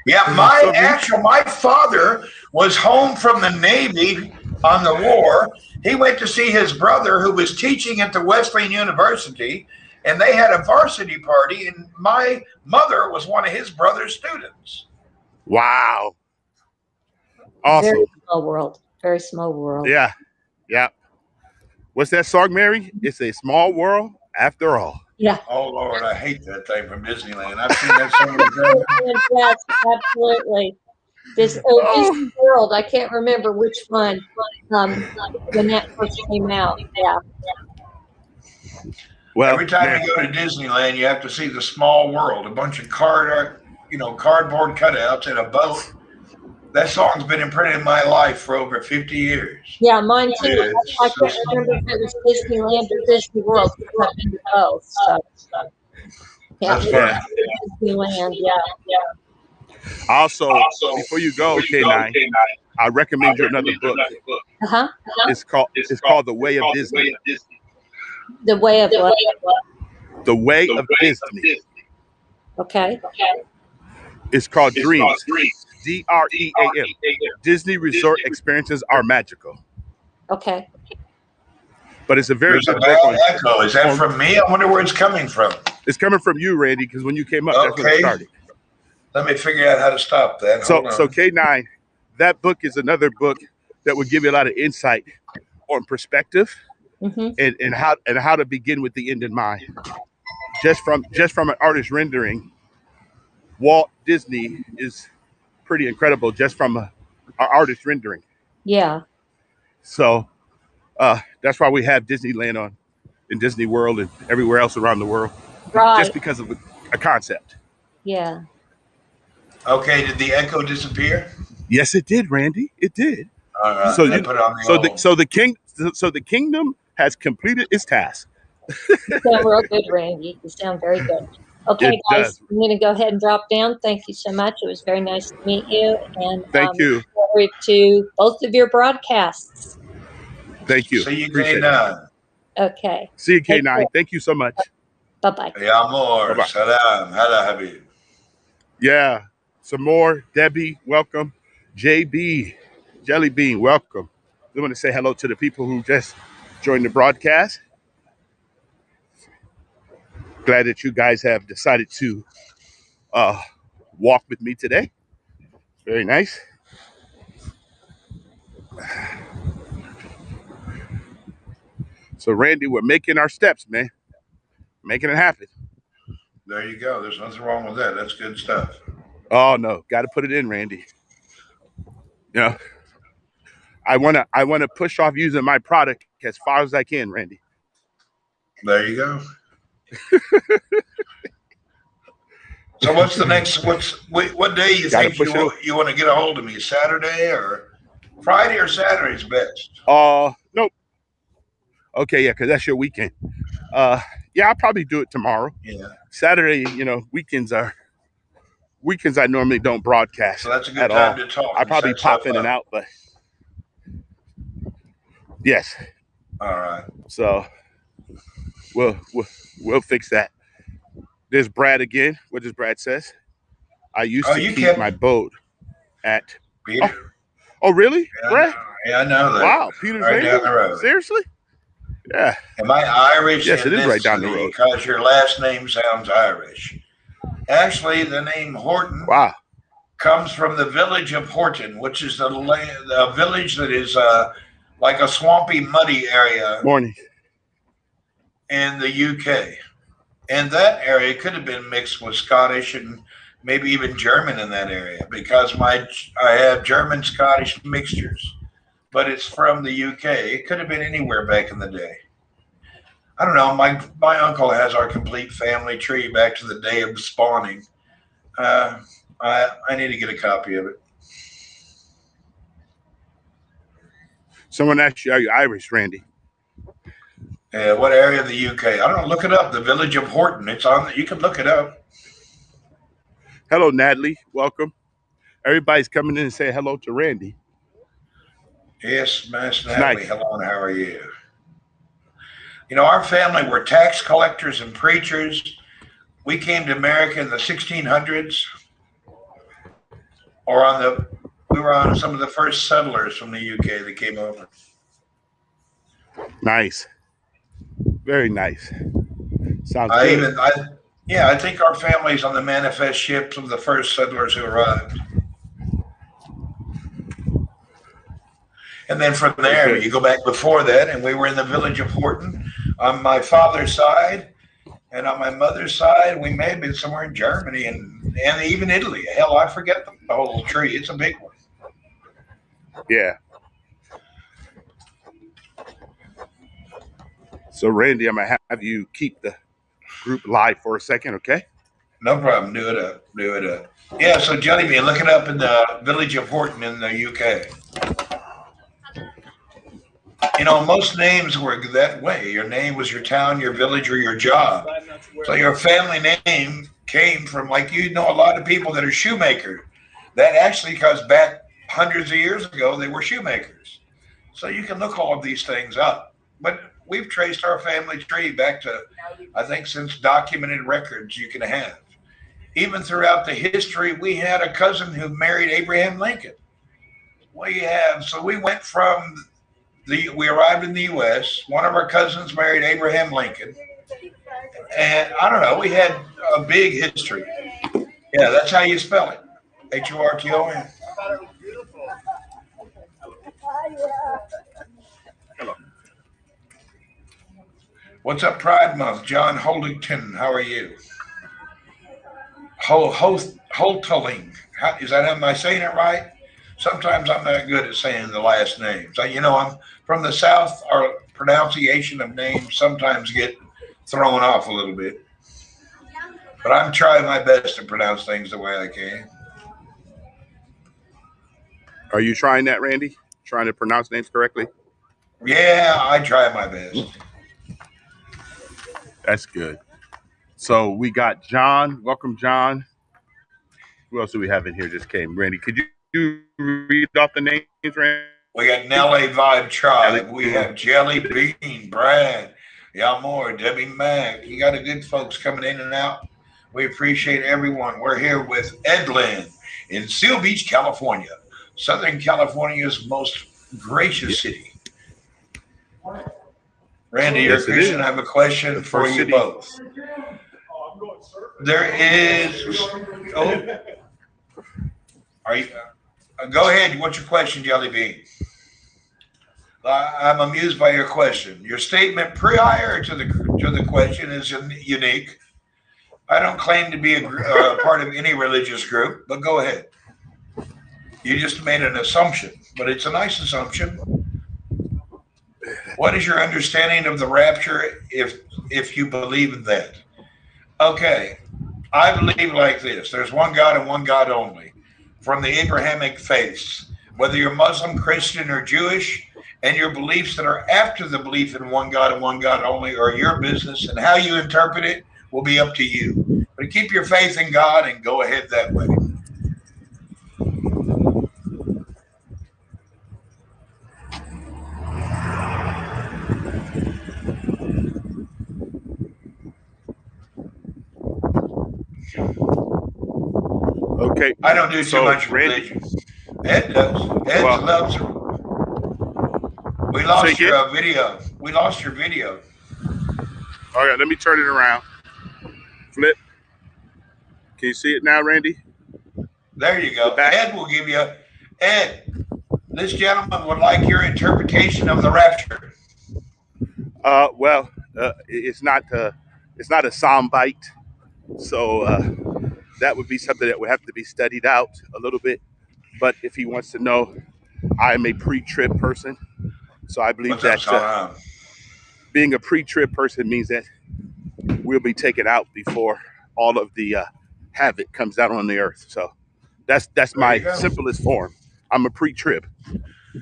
Yeah, my father was home from the Navy on the war. He went to see his brother who was teaching at the Wesleyan University, and they had a varsity party, and my mother was one of his brother's students. Wow. Awesome. Very small world. Very small world. Yeah. Yeah. What's that song, Mary? It's a small world after all. Yeah. Oh, Lord, I hate that thing from Disneyland. I've seen that so many times. Yes, absolutely. Disney World. I can't remember which one when that first came out. Yeah. Well, Every time you go to Disneyland, you have to see the small world, a bunch of cardboard cutouts and a boat. That song's been imprinted in my life for over 50 years. Yeah, mine too. Yeah, I can't remember if it was Disneyland or Disney World. I've been to both. So. Yeah, That's funny. Disneyland. Yeah. Also, before you go, K9, I recommend you another book. Uh-huh. It's called The Way of Disney. The Way of what? The Way of Disney. Okay. It's called Dreams. DREAM. Disney Resort Experiences Are Magical. Okay. But it's a very There's a good bad book. echo. Is that from me? I wonder where it's coming from. It's coming from you, Randy, because when you came up, that's when it Okay. started. Let me figure out how to stop that. So Hold on. K9, that book is another book that would give you a lot of insight on perspective Mm-hmm. and how to begin with the end in mind. Just from an artist rendering, Walt Disney is pretty incredible just from an artist rendering. Yeah. So that's why we have Disneyland on in Disney World and everywhere else around the world, Right. just because of a concept. Yeah. Okay, did the echo disappear? Yes, it did, Randy. It did. All right, So I you, put on the so the old. so the king, so the kingdom has completed its task. You sound real good, Randy. You sound very good. Okay, It guys, does. I'm going to go ahead and drop down. Thank you so much. It was very nice to meet you, and Thank look you. forward to both of your broadcasts. Thank you. See you, Appreciate it. K9. Okay. See you, Take care. K9. Thank you so much. Bye-bye. Ya Bye amor, bye. salam, hala habib. Yeah. Some more. Debbie, welcome. JB, Jelly Bean, welcome. I want to say hello to the people who just joined the broadcast. Glad that you guys have decided to uh, walk with me today. Very nice. So, Randy, we're making our steps, man. Making it happen. There you go. There's nothing wrong with that. That's good stuff. Oh no, got to put it in, Randy. You know, I wanna push off using my product as far as I can, Randy. There you go. So what's the next? What day you Got to think push it. you want to get a hold of me? Saturday or Friday or Saturday's best? Nope. Okay, yeah, because that's your weekend. Yeah, I'll probably do it tomorrow. Yeah. Saturday, weekends I normally don't broadcast So that's a good at time all. to talk. I And probably set pop stuff in and up. out, but yes. All right. So we'll fix that. There's Brad again. What does Brad says? I used Oh, to you keep kept my boat at. Peter. Oh, really, Yeah, I Brad? know. Yeah, I know that. Wow, Peter's Right down Landing. the road. Seriously? Yeah. Am I Irish Yes, it is right down the ethnicity? road. Because your last name sounds Irish. Actually, the name Horton Wow. comes from the village of Horton, which is a village that is like a swampy, muddy area Morning. in the UK. And that area could have been mixed with Scottish and maybe even German in that area because I have German Scottish mixtures, but it's from the UK. It could have been anywhere back in the day. I don't know. My uncle has our complete family tree back to the day of spawning. I need to get a copy of it. Someone asked you, are you Irish, Randy? What area of the UK? I don't know. Look it up. The village of Horton. It's on. You can look it up. Hello, Natalie. Welcome. Everybody's coming in and say hello to Randy. Yes, Miss It's Natalie. nice. Hello, and how are you? You know, our family were tax collectors and preachers. We came to America in the 1600s, we were on some of the first settlers from the UK that came over. Nice. Very nice. Sounds I good. think our family's on the manifest ships of the first settlers who arrived. And then from there, Okay. you go back before that, and we were in the village of Horton on my father's side. And on my mother's side, we may have been somewhere in Germany and even Italy. Hell, I forget the whole tree. It's a big one. Yeah. So, Randy, I'm going to have you keep the group live for a second, okay? No problem. Do it up. Do it up. Yeah, so Johnny Bean, look it up in the village of Horton in the UK. You know, most names were that way. Your name was your town, your village, or your job. So your family name came from, like, you know, a lot of people that are shoemakers. That actually goes back hundreds of years ago. They were shoemakers. So you can look all of these things up. But we've traced our family tree back to, I think, since documented records you can have. Even throughout the history, we had a cousin who married Abraham Lincoln. So we went from we arrived in the U.S. One of our cousins married Abraham Lincoln. And I don't know, we had a big history. Yeah, that's how you spell it. Horton. What's up, Pride Month? John Holdington, how are you? Holteling. Is that, am I saying it right? Sometimes I'm not good at saying the last names. I'm from the South. Our pronunciation of names sometimes get thrown off a little bit. But I'm trying my best to pronounce things the way I can. Are you trying that, Randy? Trying to pronounce names correctly? Yeah, I try my best. That's good. So we got John. Welcome, John. Who else do we have in here? Just came. Randy, could you read off the names, Randy? We got Nelly Vibe Tribe. We have Jelly Bean, Brad, Yalmore, Debbie Mack. You got a good folks coming in and out. We appreciate everyone. We're here with Edlin in Seal Beach, California, Southern California's most gracious city. Randy, you're a Christian. I have a question for you both. There is. Oh, are you? Go ahead. What's your question, Jelly Bean? I'm amused by your question. Your statement prior to the question is unique. I don't claim to be a part of any religious group, but go ahead. You just made an assumption, but it's a nice assumption. What is your understanding of the rapture if you believe in that? Okay, I believe like this. There's one God and one God only. From the Abrahamic faiths, whether you're Muslim, Christian, or Jewish, and your beliefs that are after the belief in one God and one God only are your business, and how you interpret it will be up to you. But keep your faith in God and go ahead that way. Okay. I don't do too much religion. Ed does. Ed loves it. We lost your video. We lost your video. All right, let me turn it around. Flip. Can you see it now, Randy? There you go. Ed will give you. Ed, this gentleman would like your interpretation of the rapture. It's not a sound bite, so that would be something that would have to be studied out a little bit. But if he wants to know, I'm a pre-trib person, so I believe that being a pre-trib person means that we'll be taken out before all of the havoc comes out on the earth. So that's my simplest form. I'm a pre-trib.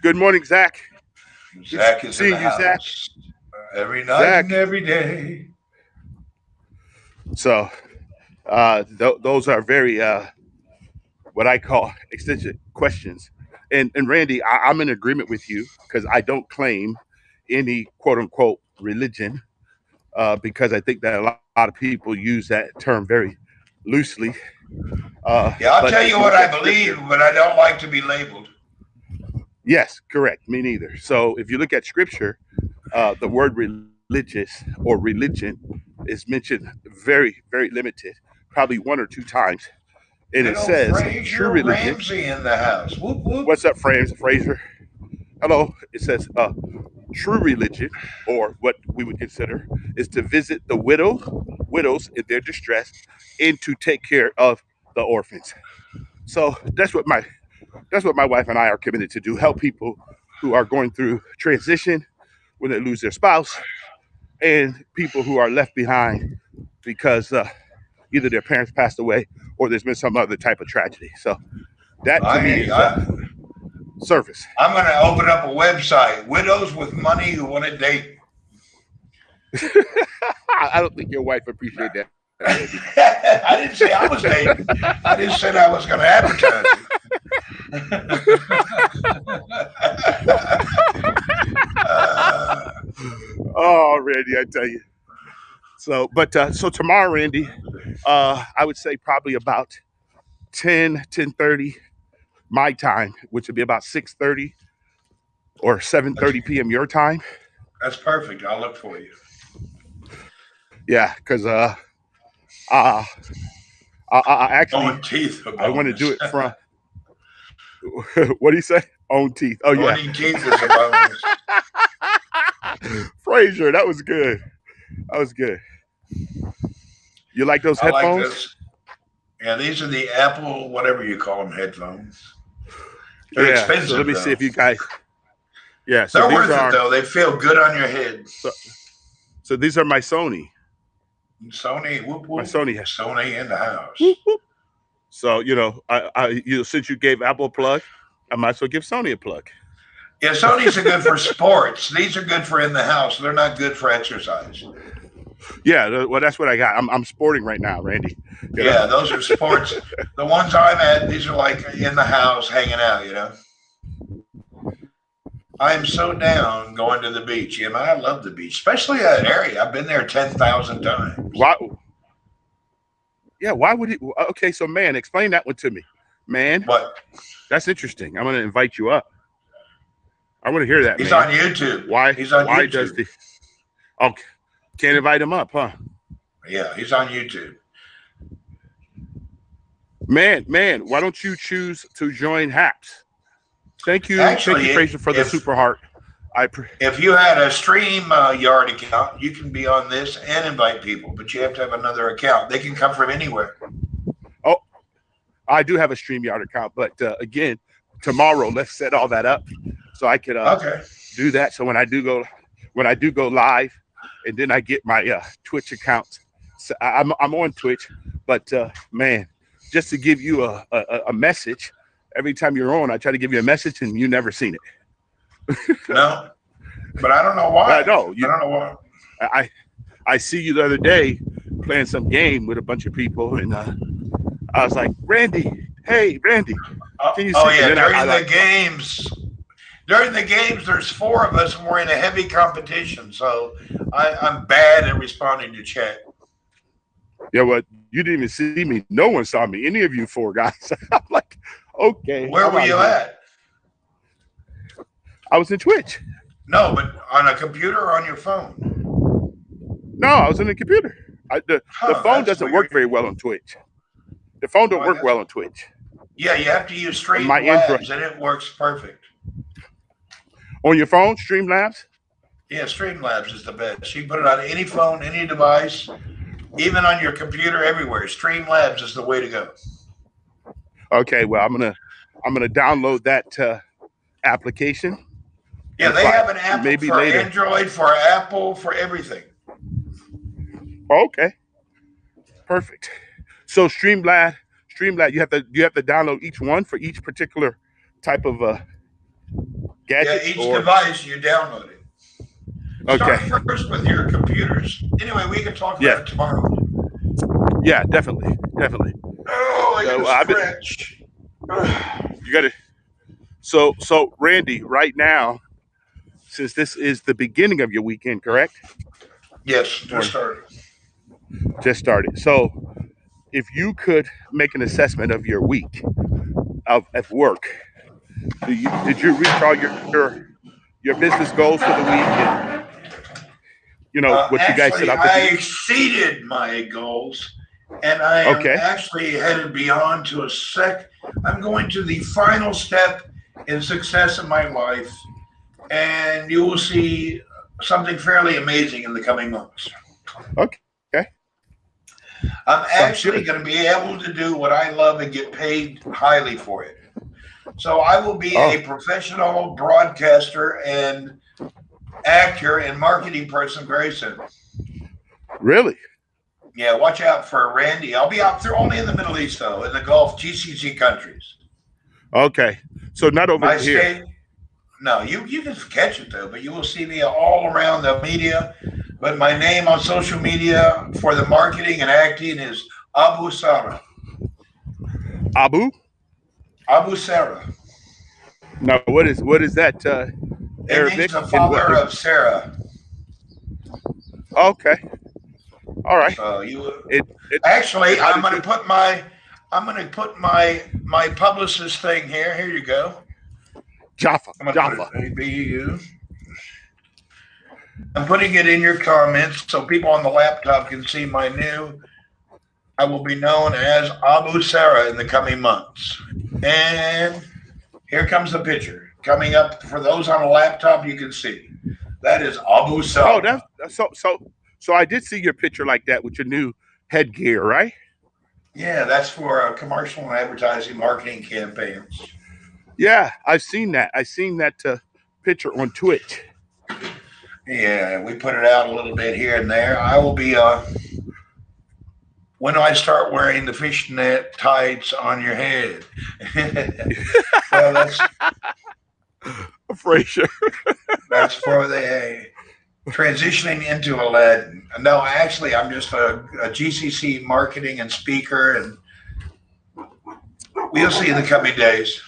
Good morning, Zach. Zach is in the house. Zach. Every night and every day. So those are very what I call extensive questions. And Randy, I'm in agreement with you because I don't claim any quote unquote religion because I think that a lot of people use that term very loosely. I'll tell you what I believe, but I don't like to be labeled. Yes, correct. Me neither. So if you look at scripture, the word religious or religion is mentioned very, very limited, probably one or two times. And it says true religion. Ramsey in the house. Whoop, whoop. What's up, Fraser? Hello. It says true religion, or what we would consider, is to visit the widows in their distress and to take care of the orphans. So that's what my wife and I are committed to do: help people who are going through transition when they lose their spouse, and people who are left behind because either their parents passed away or there's been some other type of tragedy. So that to me is service. I'm going to open up a website, widows with money who want to date. I don't think your wife appreciates that. I didn't say I was dating. I just said I was going to advertise Oh, Randy, I tell you. So, so tomorrow, Randy, I would say probably about 10:30 my time, which would be about 6:30 or 7:30 p.m. your time. That's perfect. I'll look for you. Yeah, because I actually I want to do it from. What do you say? Own teeth. Oh yeah. Owning teeth is a bonus. Fraser, that was good. That was good. You like those I like headphones? this. Yeah, these are the Apple, whatever you call them, headphones. They're Yeah. So let expensive me see though. if you guys. Yeah. So They're these worth it are though. They feel good on your head. so these are my Sony. Sony, whoop My whoop. Sony. Sony in the Whoop, house. whoop. So since you gave Apple a plug, I might as well give Sony a plug. Yeah, Sony's are good for sports. These are good for in the house. They're not good for exercise. Yeah. Well, that's what I got. I'm sporting right now, Randy. You know? Yeah, those are sports. The ones I'm at, these are like in the house hanging out, you know. I am so down going to the beach. Yeah, man, I love the beach, especially that area. I've been there 10,000 times. Why? Yeah. Why would he? Okay. So, man, explain that one to me, man. What? That's interesting. I'm going to invite you up. I want to hear that. He's man. on YouTube. Why? He's on why YouTube. does the? Oh, can't invite him up, huh? Yeah, he's on YouTube. Man, why don't you choose to join Haps? Thank you, Actually, Fraser, for the super heart. If you had a StreamYard account, you can be on this and invite people, but you have to have another account. They can come from anywhere. Oh, I do have a StreamYard account, but again, tomorrow let's set all that up so I could do that. So when I do go live, and then I get my Twitch account. So I'm on Twitch, but man, just to give you a message, every time you're on, I try to give you a message, and you never seen it. No, but I don't know why. I don't know why. I see you the other day playing some game with a bunch of people, and I was like, Randy, hey, Randy, can you see? Oh yeah, during the games, there's 4 of us, and we're in a heavy competition. So I'm bad at responding to chat. Yeah, well, you didn't even see me. No one saw me. Any of you 4 guys. I'm like, okay. Where were you at? I was in Twitch. No, but on a computer or on your phone? No, I was in the computer. The phone doesn't work very well on Twitch. The phone don't work well on Twitch. Yeah, you have to use Streamlabs, and it works perfect. On your phone, Streamlabs? Yeah, Streamlabs is the best. You can put it on any phone, any device, even on your computer, everywhere. Streamlabs is the way to go. Okay, well, I'm gonna download that application. Yeah, they have an app for later. Android, for Apple, for everything. Okay, perfect. So Streamlabs, you have to download each one for each particular type of gadget. Yeah, each device you download it. Okay. Start first with your computers. Anyway, we can talk about it tomorrow. Yeah, definitely. Oh, I got to stretch. You got to. So Randy, right now, since this is the beginning of your weekend, correct? Yes, just started. So, if you could make an assessment of your week of work, did you reach all your business goals for the week? And, what you guys set out to do? I exceeded my goals, and I am actually headed beyond to I'm going to the final step in success in my life, and you will see something fairly amazing in the coming months. Okay. I'm actually going to be able to do what I love and get paid highly for it. So I will be a professional broadcaster and actor and marketing person very soon. Really? Yeah, watch out for Randy. I'll be out there only in the Middle East, though, in the Gulf GCC countries. Okay. So not over here. No, you can catch it, though, but you will see me all around the media. But my name on social media for the marketing and acting is Abu Sarah. Abu Sarah. Now, what is that? Arabic? It means the father of Sarah. Okay. All right. Actually, I'm going to put my publicist thing here. Here you go. Jaffa. I'm putting it in your comments so people on the laptop can see I will be known as Abu Sarah in the coming months. And here comes the picture. Coming up for those on a laptop, you can see. That is Abu Sarah. Oh, So I did see your picture like that with your new headgear, right? Yeah, that's for commercial and advertising marketing campaigns. Yeah, I've seen that. I've seen that picture on Twitch. Yeah, we put it out a little bit here and there. I will be when do I start wearing the fishnet tights on your head? Well, Frazier. that's for the transitioning into Aladdin. No, actually, I'm just a GCC marketing and speaker, and we'll see in the coming days.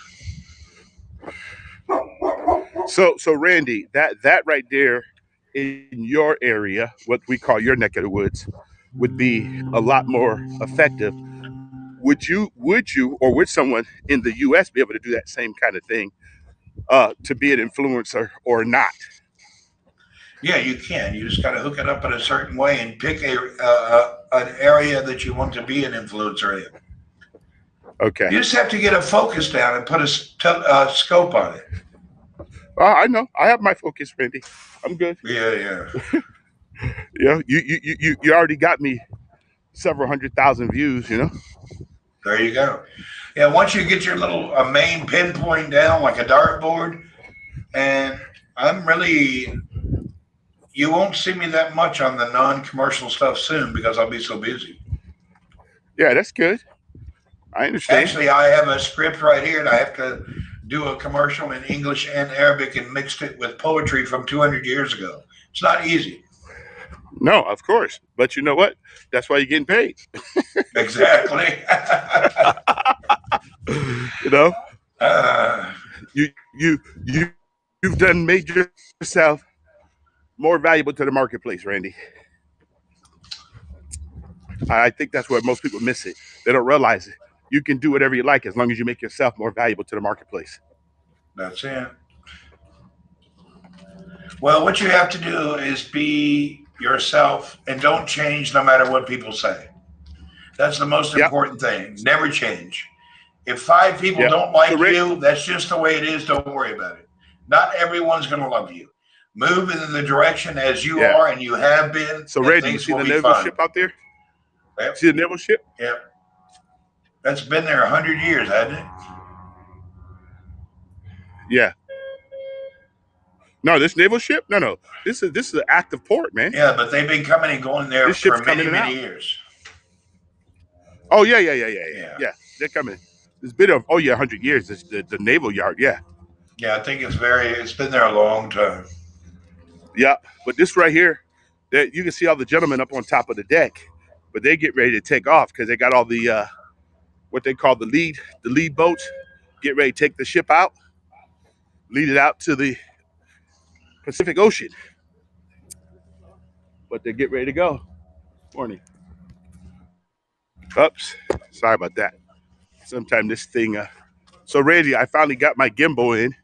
So Randy, that right there in your area, what we call your neck of the woods, would be a lot more effective. Would you or would someone in the US be able to do that same kind of thing to be an influencer or not? Yeah, you can. You just got to hook it up in a certain way and pick an area that you want to be an influencer in. Okay. You just have to get a focus down and put a scope on it. I know. I have my focus, Randy. I'm good. Yeah. You already got me several 100,000 views. There you go. Yeah, once you get your little main pinpoint down like a dartboard, and you won't see me that much on the non-commercial stuff soon because I'll be so busy. Yeah, that's good. I understand. Actually, I have a script right here, and I have to do a commercial in English and Arabic and mixed it with poetry from 200 years ago. It's not easy. No, of course. But you know what? That's why you're getting paid. Exactly. You've done made yourself more valuable to the marketplace, Randy. I think that's where most people miss it. They don't realize it. You can do whatever you like as long as you make yourself more valuable to the marketplace. That's it. Well, what you have to do is be yourself and don't change no matter what people say. That's the most important thing. Never change. If 5 people don't like you, that's just the way it is. Don't worry about it. Not everyone's going to love you. Move in the direction as you are, and you have been. So, Randy, you see the naval ship out there? Yep. See the naval ship? Yep. That's been there 100 years, hasn't it? Yeah. No, this naval ship? No. This is an active port, man. Yeah, but they've been coming and going there for many years. Oh, yeah. They're coming. It's been 100 years. It's the naval yard, yeah. Yeah, I think it's been there a long time. Yeah, but this right here, you can see all the gentlemen up on top of the deck, but they get ready to take off because they got all the what they call the lead boats. Get ready to take the ship out, lead it out to the Pacific Ocean. But they get ready to go. Morning. Oops, sorry about that. Sometime this thing. So Randy, I finally got my gimbal in.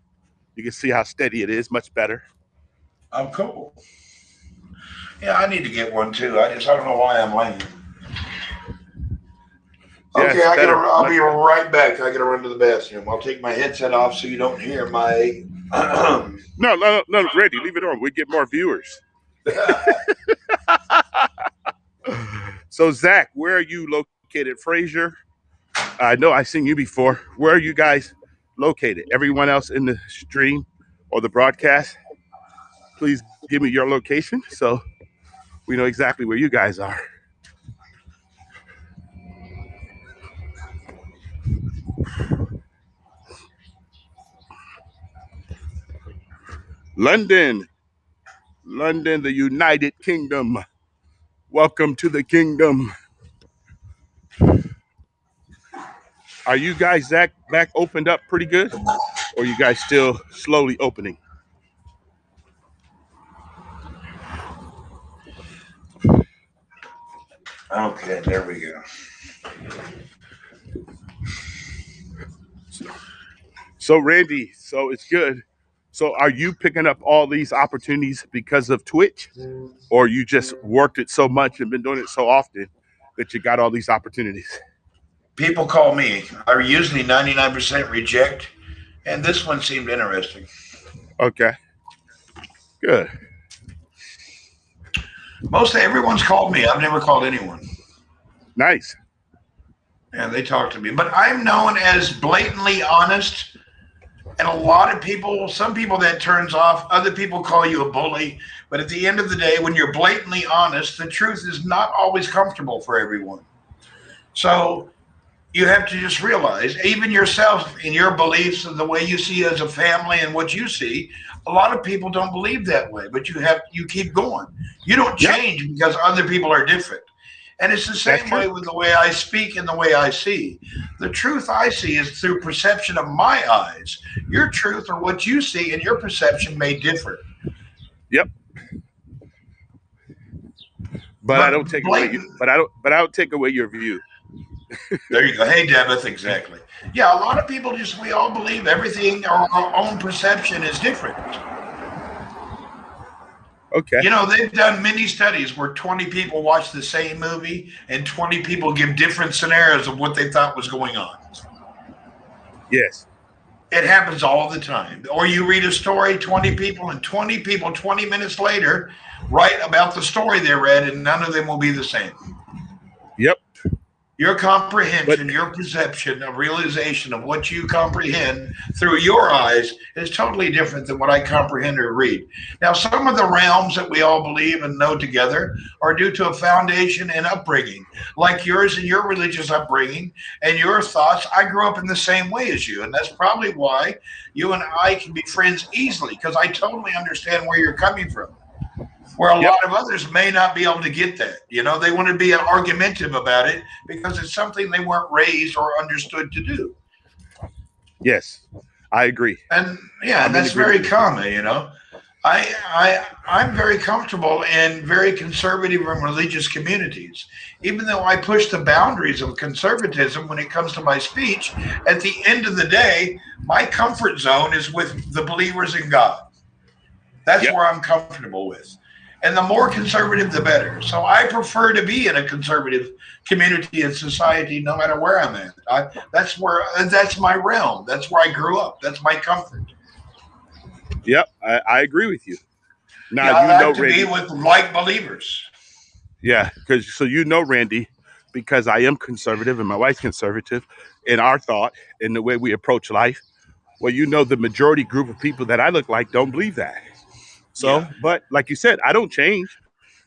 You can see how steady it is, much better. I'm cool. Yeah, I need to get one too. I don't know why I'm lame. Okay, I'll be right back. I gotta run to the bathroom. I'll take my headset off so you don't hear my. No, Randy, leave it on. We get more viewers. So Zach, where are you located? Frazier? I know I've seen you before. Where are you guys located? Everyone else in the stream or the broadcast, please give me your location so we know exactly where you guys are. London, the United Kingdom. Welcome to the kingdom. Are you guys back opened up pretty good? Or are you guys still slowly opening? Okay, there we go. So Randy, so it's good. So are you picking up all these opportunities because of Twitch? Or you just worked it so much and been doing it so often that you got all these opportunities? People call me. I usually 99% reject, and this one seemed interesting. Okay. Good. Mostly everyone's called me. I've never called anyone. Nice. And they talk to me. But I'm known as blatantly honest. And a lot of people, some people that turns off, other people call you a bully. But at the end of the day, when you're blatantly honest, the truth is not always comfortable for everyone. So you have to just realize, even yourself in your beliefs and the way you see as a family and what you see, a lot of people don't believe that way. But you keep going. You don't Yep. change because other people are different. And it's the That's same true. way with the way I speak and the way I see. The truth I see is through perception of my eyes. Your truth or what you see and your perception may differ. Yep. But I But don't take away you. blatant, But I don't take away your view. there you go. Hey, Devith, exactly. Yeah, a lot of people we all believe everything, our own perception is different. Okay. You know, they've done many studies where 20 people watch the same movie and 20 people give different scenarios of what they thought was going on. Yes. It happens all the time. Or you read a story, 20 people, and 20 people 20 minutes later write about the story they read, and none of them will be the same. Yep. Your But comprehension, your perception, a realization of what you comprehend through your eyes is totally different than what I comprehend or read. Now, some of the realms that we all believe and know together are due to a foundation and upbringing, like yours and your religious upbringing and your thoughts. I grew up in the same way as you, and that's probably why you and I can be friends easily, because I totally understand where you're coming from. Where a yep. lot of others may not be able to get that. You know, they want to be argumentative about it because it's something they weren't raised or understood to do. Yes. I agree. And yeah, and I'm in that's very agreement with you. common, you know. I'm very comfortable in very conservative and religious communities. Even though I push the boundaries of conservatism when it comes to my speech, at the end of the day, my comfort zone is with the believers in God. That's Yep. where I'm comfortable with. And the more conservative, the better. So I prefer to be in a conservative community and society, no matter where I'm at. That's my realm. That's where I grew up. That's my comfort. Yep. I agree with you. Now Yeah, I you know, like to be Randy. with like believers. Yeah, because so you know, Randy, because I am conservative and my wife's conservative in our thought and the way we approach life. Well, you know, the majority group of people that I look like don't believe that. Yeah. So, but like you said, I don't change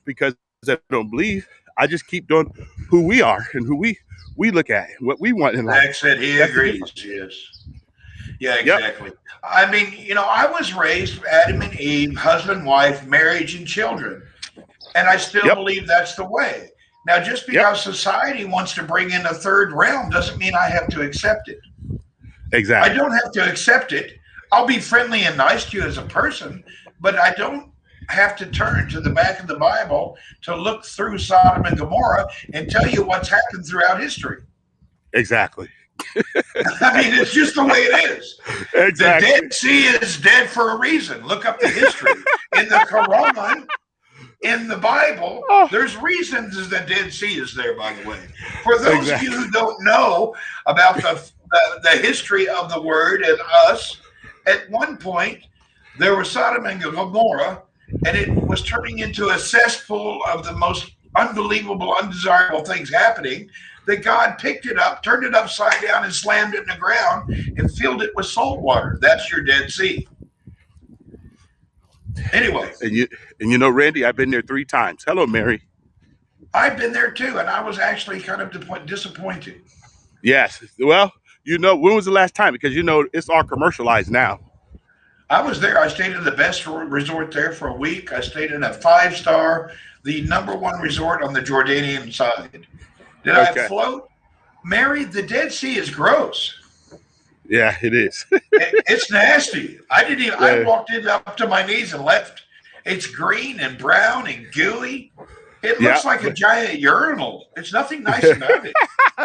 because I don't believe. I just keep doing who we are and who we look at, what we want in life. Zach said he That's the agrees. difference. Yes. Yeah, Yep. exactly. I mean, you know, I was raised Adam and Eve, husband, wife, marriage, and children. And I still Yep. believe that's the way. Now, just Yep. because society wants to bring in a third realm doesn't mean I have to accept it. I Exactly. don't have to accept it. I'll be friendly and nice to you as a person, but I don't have to turn to the back of the Bible to look through Sodom and Gomorrah and tell you what's happened throughout history. Exactly. I mean, it's just the way it is. The Exactly. Dead Sea is dead for a reason. Look up the history. In the Quran, in the Bible, Oh, there's reasons the Dead Sea is there, by the way. For those of you exactly. who don't know about the history of the word and us, at one point, there was Sodom and Gomorrah, and it was turning into a cesspool of the most unbelievable, undesirable things happening. That God picked it up, turned it upside down, and slammed it in the ground and filled it with salt water. That's your Dead Sea. Anyway, And you know, Randy, I've been there 3 times. Hello, Mary. I've been there too, and I was actually kind of disappointed. Yes. Well, you know, when was the last time? Because you know, it's all commercialized now. I was there. I stayed in the best resort there for a week. I stayed in a 5-star, the number one resort on the Jordanian side. Did I Okay. float? Mary, the Dead Sea is gross. Yeah, it is. It's nasty. I didn't even. I Yeah. walked in up to my knees and left. It's green and brown and gooey. It Yeah. looks like a giant urinal. It's nothing nice about it.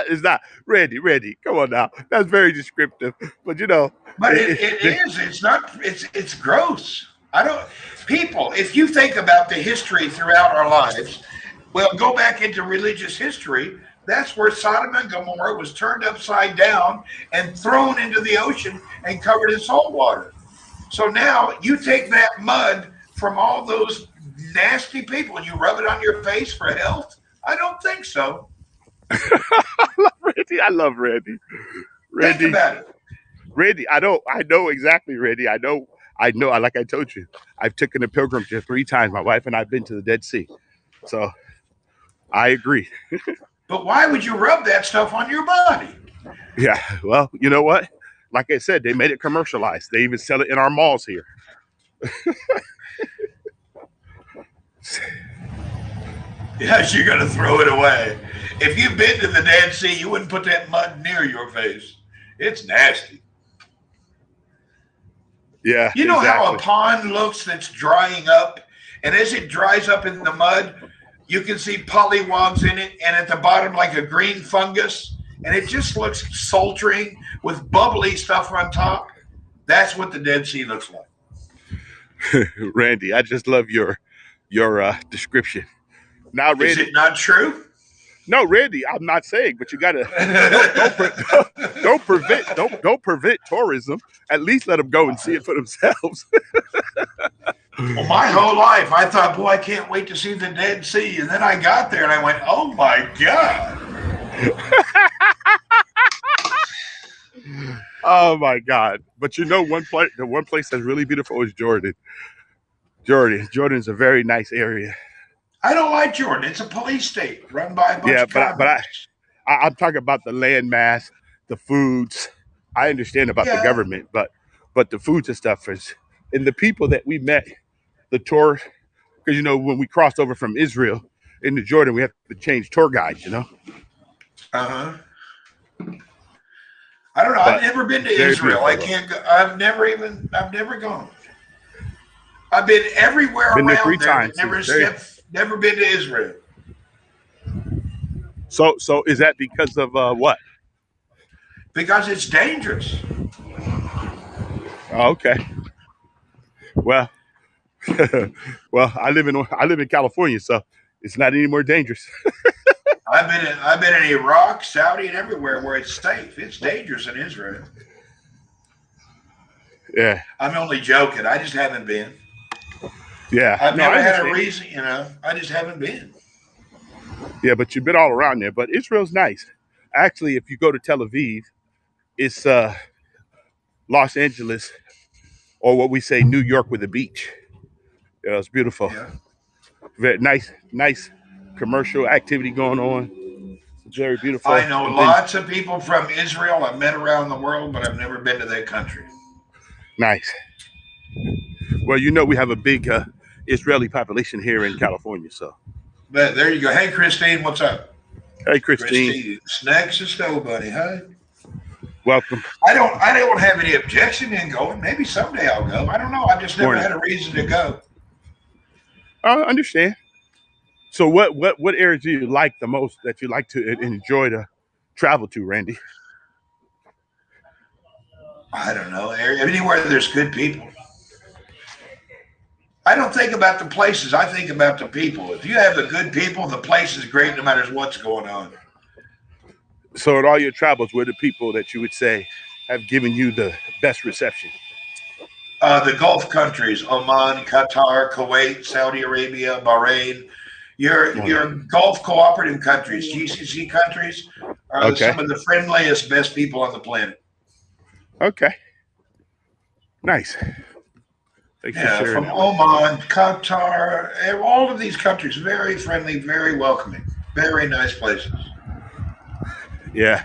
It's not Randy. Come on now. That's very descriptive. But you know, But it, it is. It's not. It's gross. I don't. People, if you think about the history throughout our lives, well, go back into religious history. That's where Sodom and Gomorrah was turned upside down and thrown into the ocean and covered in salt water. So now you take that mud from all those nasty people and you rub it on your face for health? I don't think so. Randy, I love Randy. Think Randy, about it. Randy, I know exactly, Randy. I know. Like I told you, I've taken a pilgrimage 3 times. My wife and I've been to the Dead Sea, so I agree. But why would you rub that stuff on your body? Yeah. Well, you know what? Like I said, they made it commercialized. They even sell it in our malls here. Yes, you're going to throw it away. If you've been to the Dead Sea, you wouldn't put that mud near your face. It's nasty. Yeah. You know how a Exactly. pond looks that's drying up? And as it dries up in the mud, you can see pollywogs in it, and at the bottom, like a green fungus. And it just looks sultry with bubbly stuff on top. That's what the Dead Sea looks like. Randy, I just love your description. Now, Is Randy, it not true? no, Randy, I'm not saying, but you gotta don't prevent tourism. At least let them go and see it for themselves. Well, my whole life, I thought, boy, I can't wait to see the Dead Sea. And then I got there and I went, oh my God. Oh my God! But you know, the one place that's really beautiful is Jordan. Jordan's a very nice area. I don't like Jordan. It's a police state run by a bunch Yeah, of communists. I'm talking about the land mass, the foods. I understand about the Yeah. government, but the foods and stuff is, and the people that we met, the tour, because you know when we crossed over from Israel into Jordan, we have to change tour guides, you know. Uh-huh. I don't know. I've But never been to very Israel. I beautiful though. can't go. I've never gone. I've been everywhere Been there three around there, but times. It's very never been to Israel. so. Is that because of what? Because it's dangerous. Oh, okay. Well, well, I live in California, so it's not any more dangerous. I've been in Iraq, Saudi, and everywhere where it's safe. It's dangerous in Israel. Yeah, I'm only joking. I just haven't been. yeah. I've No, I never had a understand. reason, I just haven't been. Yeah, but you've been all around there. But Israel's nice. Actually, if you go to Tel Aviv, it's Los Angeles, or what we say New York with a beach. You know, it's beautiful. Yeah. Very nice commercial activity going on. It's very beautiful. I know And then lots of people from Israel I've met around the world, but I've never been to that country. nice. Well, you know we have a big Israeli population here in California. So, But there you go. Hey, Christine, what's up? hey, Christine, Christine, snacks and snow bunny, huh? welcome. I don't have any objection in going. Maybe someday I'll go. I don't know. I've just never Morning. had a reason to go. I understand. So, what areas do you like the most that you like to enjoy to travel to, Randy? I don't know. Anywhere there's good people. I don't think about the places. I think about the people. If you have the good people, the place is great no matter what's going on. So, in all your travels, where the people that you would say have given you the best reception? The Gulf countries, Oman, Qatar, Kuwait, Saudi Arabia, Bahrain, your Gulf cooperative countries, GCC countries, are Okay. some of the friendliest, best people on the planet. Okay. Nice. Thanks for Yeah, sharing from that with me. Oman, Qatar, all of these countries, very friendly, very welcoming, very nice places. Yeah.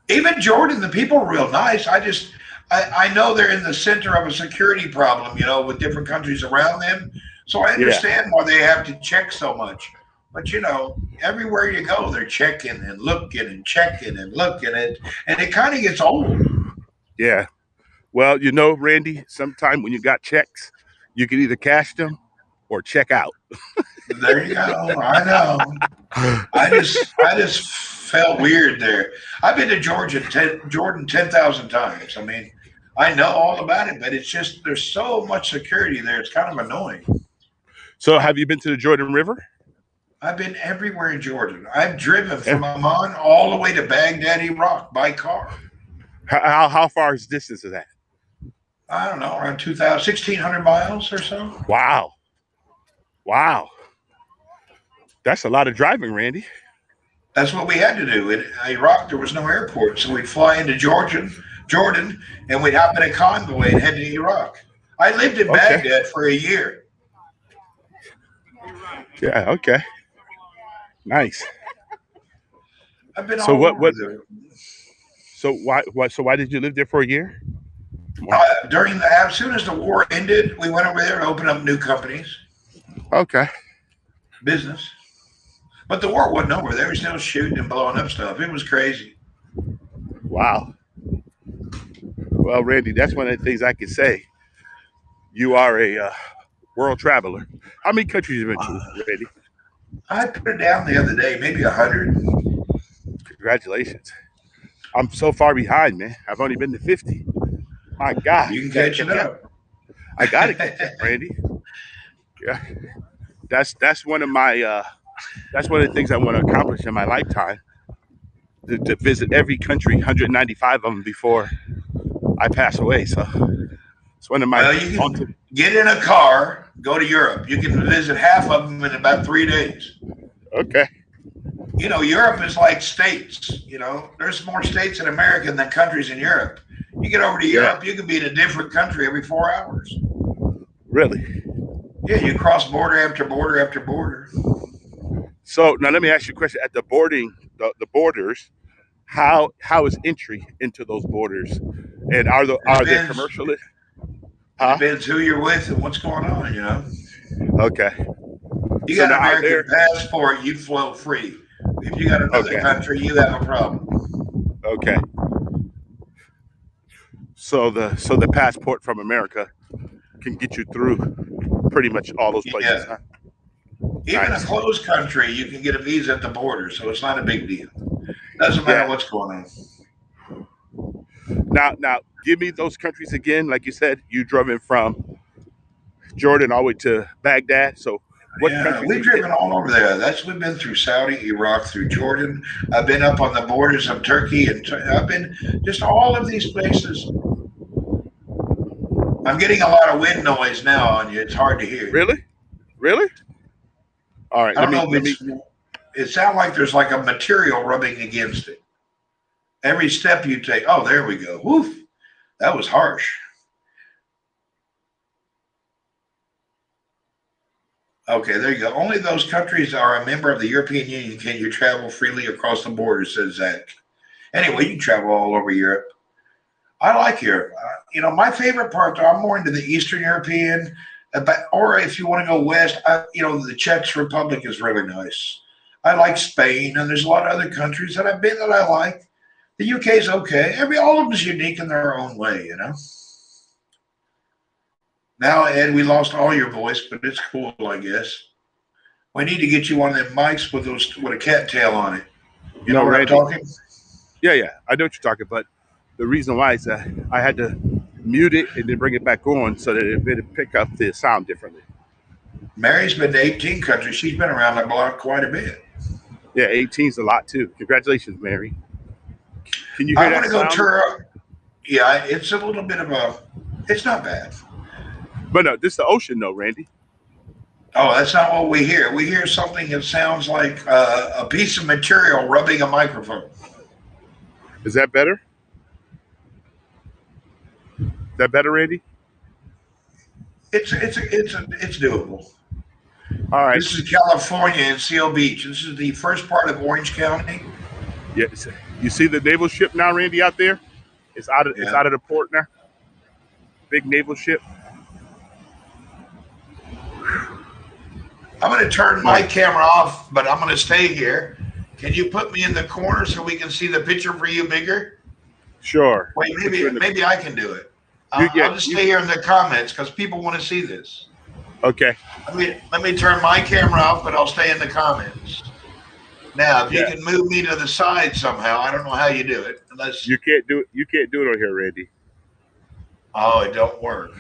Even Jordan, the people are real nice. I know they're in the center of a security problem, with different countries around them. So I Yeah. understand why they have to check so much. But everywhere you go, they're checking and looking and checking and looking and it kind of gets old. Yeah. Well, Randy, sometime when you got checks, you can either cash them or check out. There you go. I know. I just felt weird there. I've been to Jordan 10,000 times. I mean, I know all about it, but it's just there's so much security there. It's kind of annoying. So, have you been to the Jordan River? I've been everywhere in Jordan. I've driven from Amman all the way to Baghdad, Iraq by car. How far is distance is that? I don't know, around 1,600 miles or so. Wow. Wow, that's a lot of driving, Randy. That's what we had to do. In Iraq, there was no airport, so we'd fly into Jordan, and we'd hop in a convoy and head to Iraq. I lived in Okay. Baghdad for a year. Yeah. Okay. Nice. I've been So all what? over What? there. So why? What? So why did you live there for a year? As soon as the war ended, we went over there and opened up new companies, Okay. business. But the war wasn't over. They were still shooting and blowing up stuff. It was crazy. Wow. Well, Randy, that's one of the things I can say. You are a world traveler. How many countries have you been to, Randy? I put it down the other day, maybe 100. Congratulations. I'm so far behind, man. I've only been to 50. My God, You can you gotta catch it catch up. up. I gotta catch up, Randy. Yeah, that's one of my that's one of the things I want to accomplish in my lifetime. To visit every country, 195 of them before I pass away. So it's one of my Well, you ultimate. can get in a car, go to Europe. You can visit half of them in about 3 days. Okay. Europe is like states. There's more states in America than countries in Europe. You get over to Yeah. Europe, you can be in a different country every 4 hours. Really. Yeah, you cross border after border after border. So now let me ask you a question. At the the borders, how is entry into those borders, and are It there depends. commercial? It Huh? depends who you're with and what's going on. Okay. You So got now an out there. American passport, you float free. If you got another Okay. country, you have a problem. Okay. So the passport from America can get you through pretty much all those places, Yeah. huh? Even a Nice. closed country, you can get a visa at the border, so it's not a big deal. Doesn't matter Yeah. what's going on. Now, give me those countries again. Like you said, you drove in from Jordan all the way to Baghdad. So, what Yeah, countries we've have you hit? driven all over there. We've been through Saudi, Iraq, through Jordan. I've been up on the borders of Turkey, and I've been just all of these places. I'm getting a lot of wind noise now on you. It's hard to hear. Really? Really? All right. I don't know Let if me. it sounds like there's like a material rubbing against it. Every step you take. Oh, there we go. Woof. That was harsh. Okay, there you go. Only those countries that are a member of the European Union can you travel freely across the border, says Zach. Anyway, you can travel all over Europe. I like Europe. My favorite part, though, I'm more into the Eastern European, or if you want to go west, the Czech Republic is really nice. I like Spain, and there's a lot of other countries that I've been that I like. The UK is okay. All of them is unique in their own way. Now, Ed, we lost all your voice, but it's cool, I guess. We need to get you one of them mics with a cattail on it. You know what I'm Randy. talking? Yeah. I know what you're talking, but the reason why is that I had to mute it and then bring it back on so that it would pick up the sound differently. Mary's been to 18 countries. She's been around the block quite a bit. Yeah, 18 is a lot too. Congratulations, Mary. Can you hear I that want to go sound? tour. Yeah, it's a little bit of it's not bad. But no, this is the ocean, though, Randy. Oh, that's not what we hear. We hear something that sounds like a piece of material rubbing a microphone. Is that better? Is that better, Randy? It's doable. All right. This is California in Seal Beach. This is the first part of Orange County. Yeah. You see the naval ship now, Randy, out there? It's out of the port now. Big naval ship. I'm going to turn my camera off, but I'm going to stay here. Can you put me in the corner so we can see the picture for you bigger? Sure. Wait, maybe I can do it. You I'll just stay here in the comments because people want to see this. Okay. Let me turn my camera off, but I'll stay in the comments. Now, if you can move me to the side somehow, I don't know how you do it. Unless you can't do it. You can't do it on here, Randy. Oh, it don't work.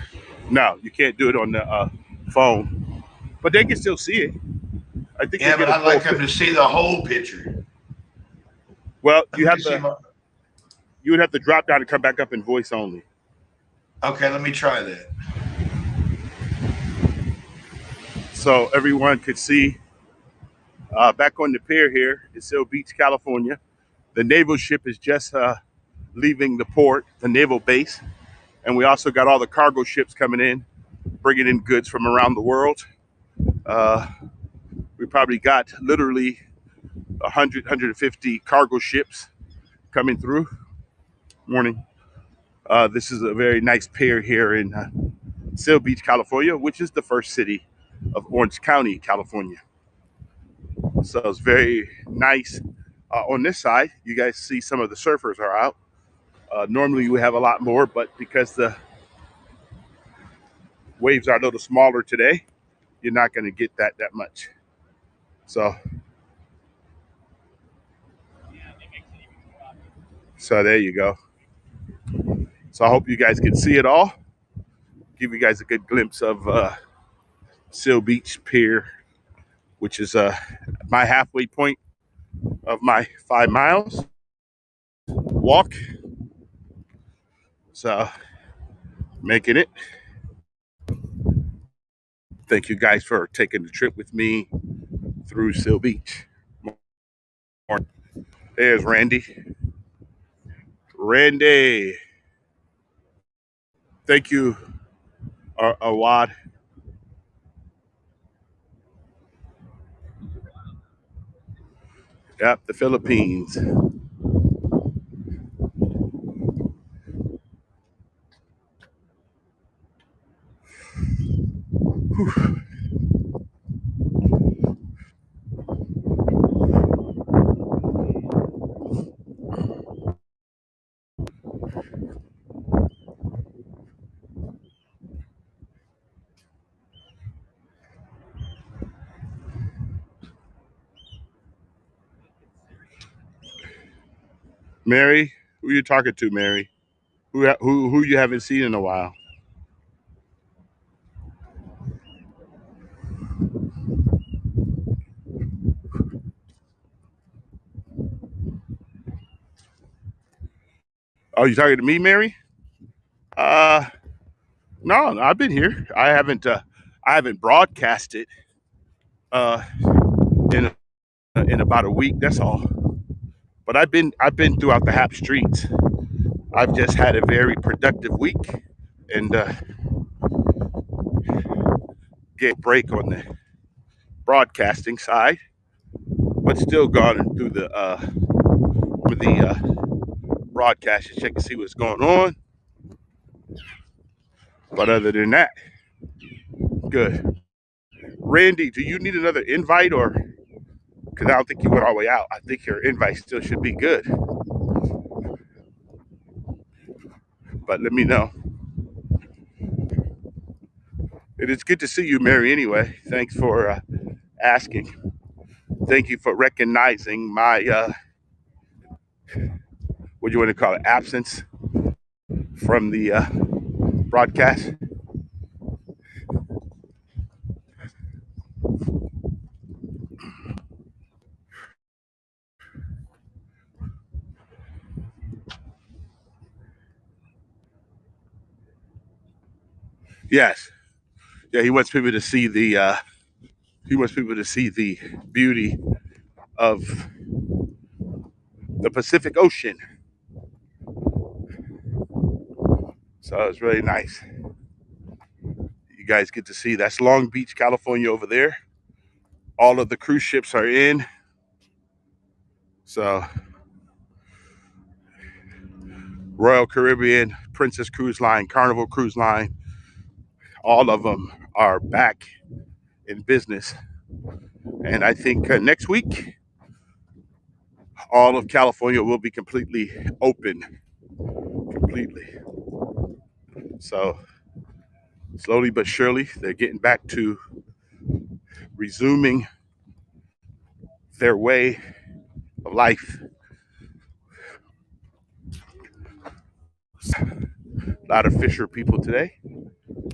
No, you can't do it on the phone. But they can still see it. I think. Yeah, but I'd like them to see the whole picture. Well, you would have to drop down and come back up in voice only. Okay, let me try that. so everyone could see back on the pier here in Seal Beach, California. The naval ship is just leaving the port, the naval base, and we also got all the cargo ships coming in, bringing in goods from around the world. Uh, we probably got literally 100, 150 cargo ships coming through. Morning. This is a very nice pier here in Seal Beach, California, which is the first city of Orange County, California. So it's very nice. On this side, you guys see some of the surfers are out. Normally we have a lot more, but because the waves are a little smaller today, you're not going to get that much. So there you go. So I hope you guys can see it all. Give you guys a good glimpse of Seal Beach Pier, which is my halfway point of my 5 miles walk. So making it. Thank you guys for taking the trip with me through Seal Beach. There's Randy. Randy. Thank you, Awad. Yep, the Philippines. Mary, who you talking to, Mary? Who you haven't seen in a while? Oh, you talking to me, Mary? Uh, no, I've been here. I haven't broadcasted uh in in about a week. That's all. But I've been throughout the Hap streets. I've just had a very productive week and get a break on the broadcasting side, but still gone through the with the broadcast to check and see what's going on. But other than that, good. Randy, do you need another invite or? Because I don't think you went all the way out. I think your invite still should be good. But let me know. It is good to see you, Mary, anyway. Thanks for asking. Thank you for recognizing my, what do you want to call it, absence from the broadcast. Yes. Yeah, he wants people to see the beauty of the Pacific Ocean. So it's really nice. You guys get to see that's Long Beach, California over there. All of the cruise ships are in. So Royal Caribbean, Princess Cruise Line, Carnival Cruise Line, all of them are back in business. And I think next week, all of California will be completely open. Completely. So slowly but surely, they're getting back to resuming their way of life. A lot of fisher people today.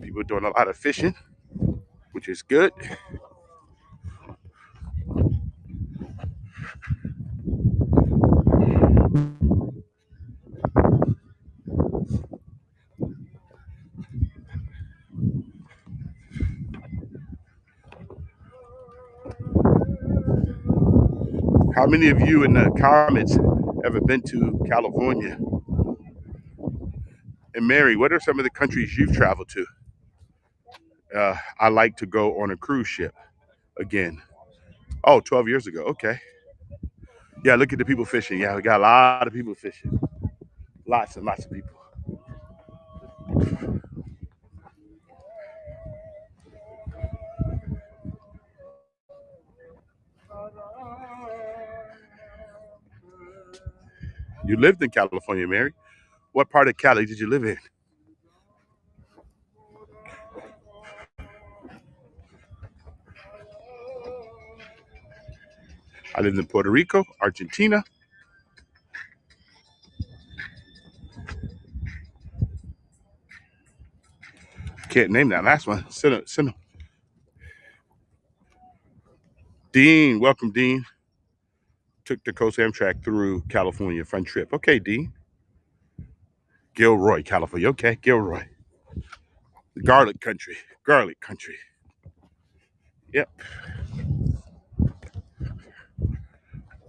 People doing a lot of fishing, which is good. How many of you in the comments ever been to California? And Mary, what are some of the countries you've traveled to? I like to go on a cruise ship again. Oh, 12 years ago. Okay. Yeah, look at the people fishing. Yeah, we got a lot of people fishing. Lots and lots of people. You lived in California, Mary. What part of Cali did you live in? I lived in Puerto Rico, Argentina. Can't name that last one. Send Dean, welcome, Dean. Took the Coast Amtrak through California. Fun trip. Okay, Dean. Gilroy, California. Okay, Gilroy. Garlic country. Garlic country. Yep.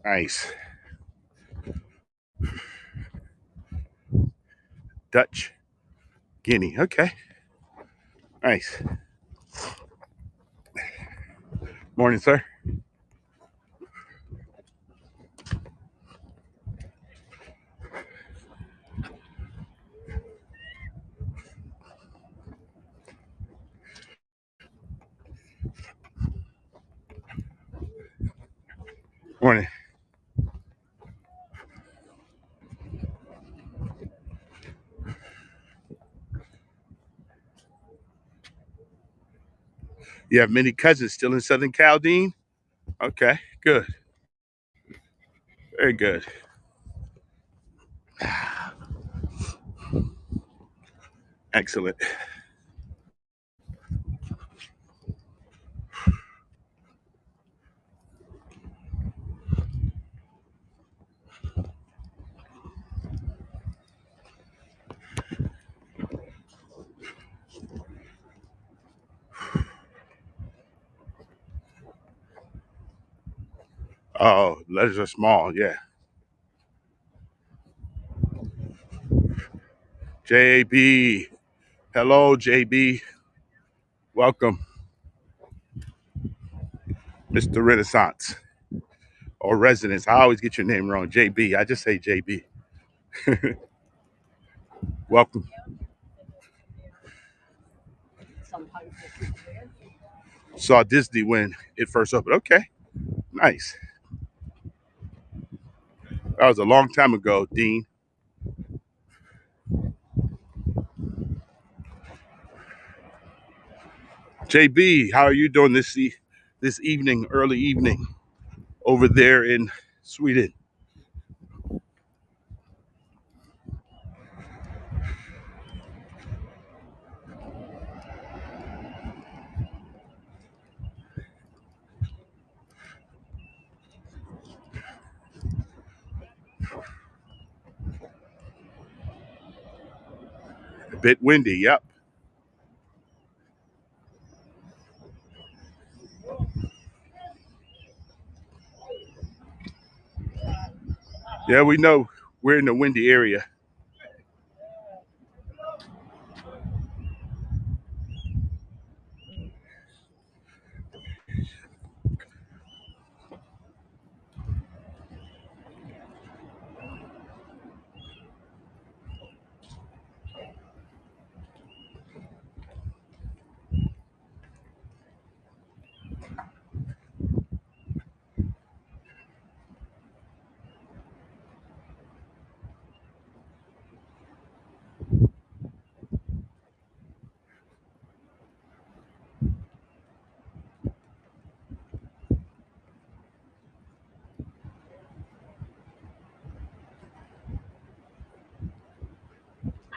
Nice. Dutch Guinea. Okay. Nice. Morning, sir. Morning. You have many cousins still in Southern Cal, Dean? Okay, good. Very good. Excellent. Oh, letters are small. Yeah. JB. Hello, JB. Welcome, Mr. Renaissance or Residence. I always get your name wrong. JB. I just say JB. Welcome. Saw Disney when it first opened. Okay. Nice. That was a long time ago, Dean. JB, how are you doing this evening, early evening, over there in Sweden? A bit windy. Yep. Yeah, we know we're in the windy area.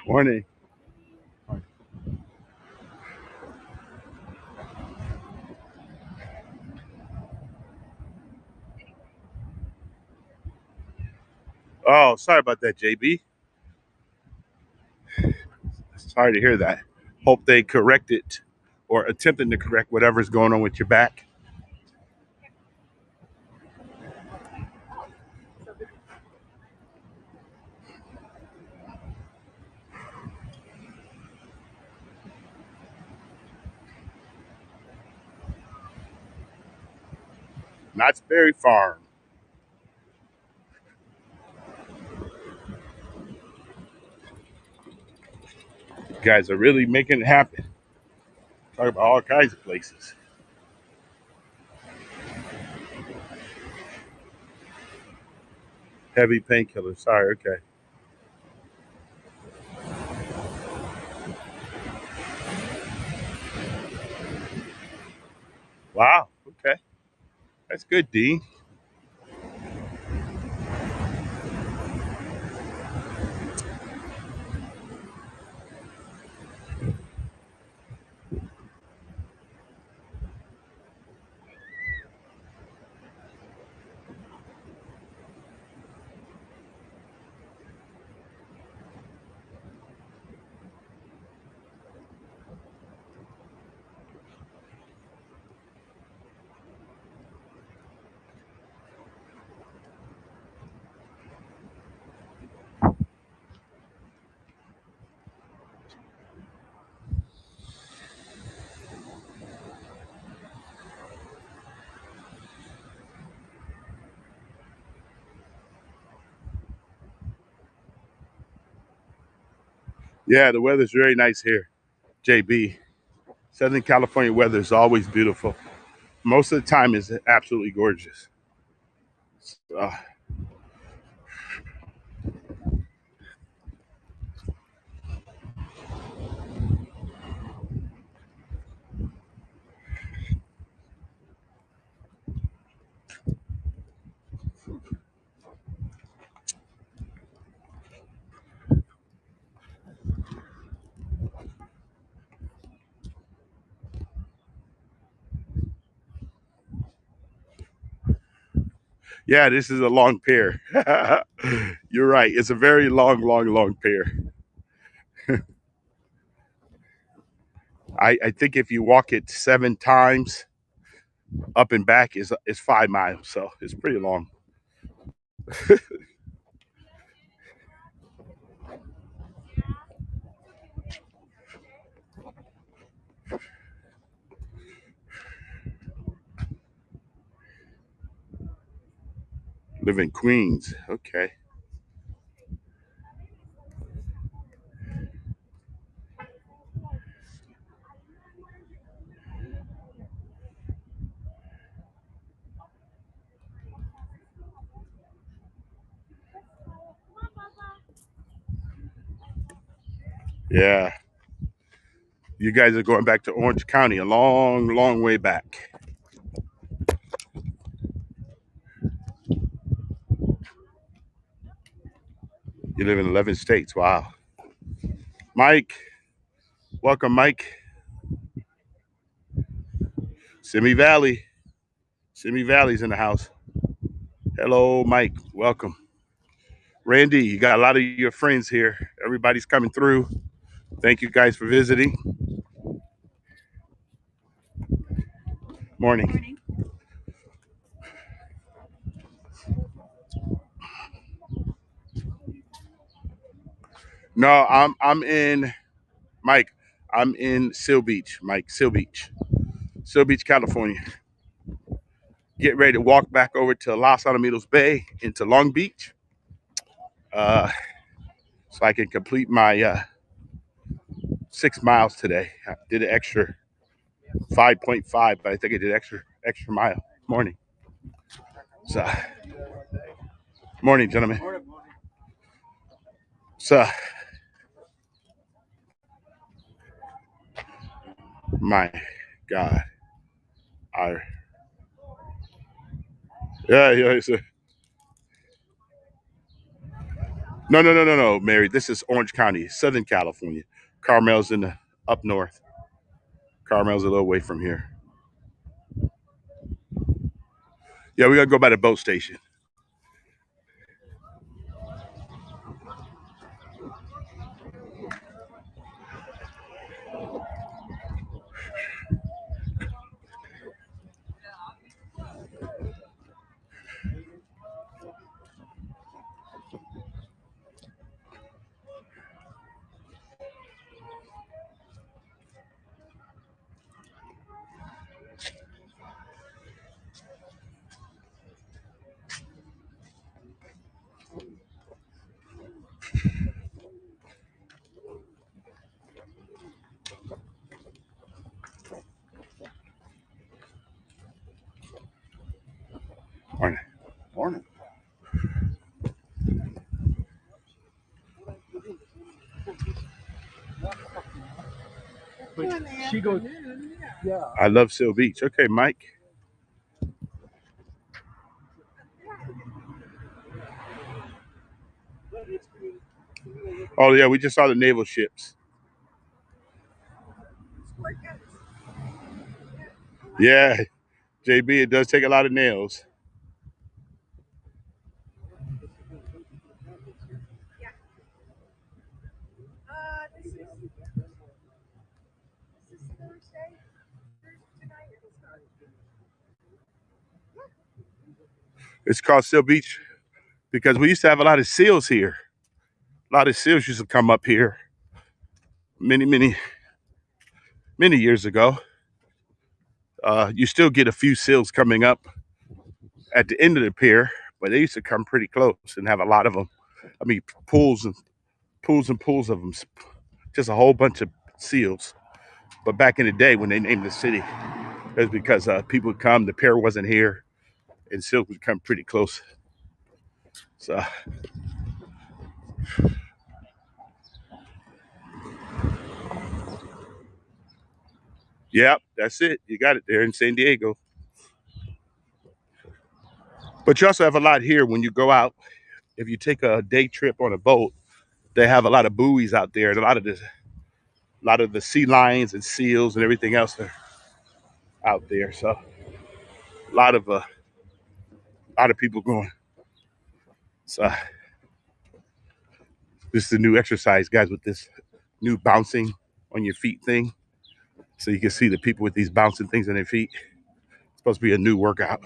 Morning. Oh, sorry about that, JB. Sorry to hear that. Hope they correct it or attempting to correct whatever's going on with your back. Knott's Berry Farm. You guys are really making it happen. Talk about all kinds of places. Heavy painkillers. Sorry. Okay. Wow. Okay. That's good, D. Yeah, the weather's very nice here. JB. Southern California weather is always beautiful. Most of the time is absolutely gorgeous. Uh, yeah, this is a long pier. You're right. It's a very long, long, long pier. I think if you walk it 7 times up and back is 5 miles. So it's pretty long. Live in Queens. Okay. Yeah. You guys are going back to Orange County a long, long way back. You live in 11 states. Wow. Mike, welcome, Mike. Simi Valley. Simi Valley's in the house. Hello, Mike. Welcome. Randy, you got a lot of your friends here. Everybody's coming through. Thank you guys for visiting. Morning. No, I'm in Mike. I'm in Seal Beach, Mike. Seal Beach, California. Get ready to walk back over to Los Alamitos Bay into Long Beach, uh, so I can complete my 6 miles today. I did an extra 5.5, but I think I did extra mile. Morning. So, morning, gentlemen. So, my God, I yeah. No, Mary. This is Orange County, Southern California. Carmel's in the up north. Carmel's a little way from here. Yeah, we gotta go by the boat station. I love Seal Beach. Okay, Mike. Oh yeah, we just saw the naval ships. Yeah, JB, it does take a lot of nails. It's called Seal Beach because we used to have a lot of seals here. A lot of seals used to come up here many, many, many years ago. You still get a few seals coming up at the end of the pier, but they used to come pretty close and have a lot of them. I mean, pools of them, just a whole bunch of seals. But back in the day when they named the city, it was because people would come, the pier wasn't here, and seals would come pretty close. So, yeah, that's it. You got it there in San Diego. But you also have a lot here when you go out. If you take a day trip on a boat, they have a lot of buoys out there, and a lot of the sea lions and seals and everything else are out there. So a lot of people going. So this is the new exercise, guys, with this new bouncing on your feet thing. So you can see the people with these bouncing things on their feet. It's supposed to be a new workout.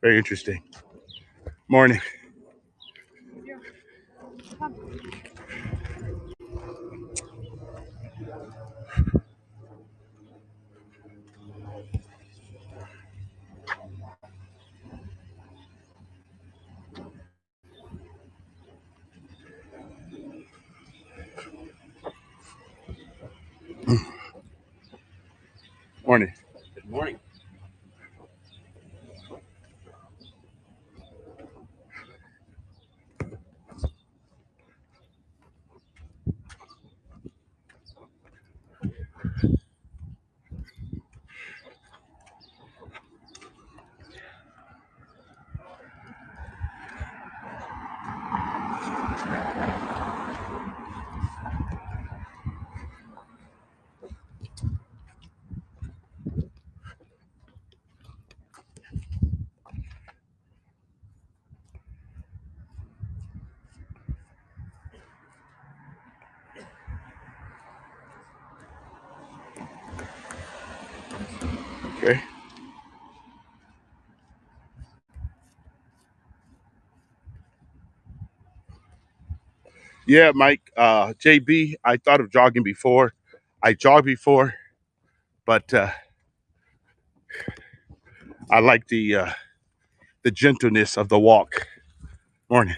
Very interesting. Morning. Morning. Good morning. Okay. Yeah, Mike. JB, I thought of jogging before. I jogged before, but I like the gentleness of the walk. Morning.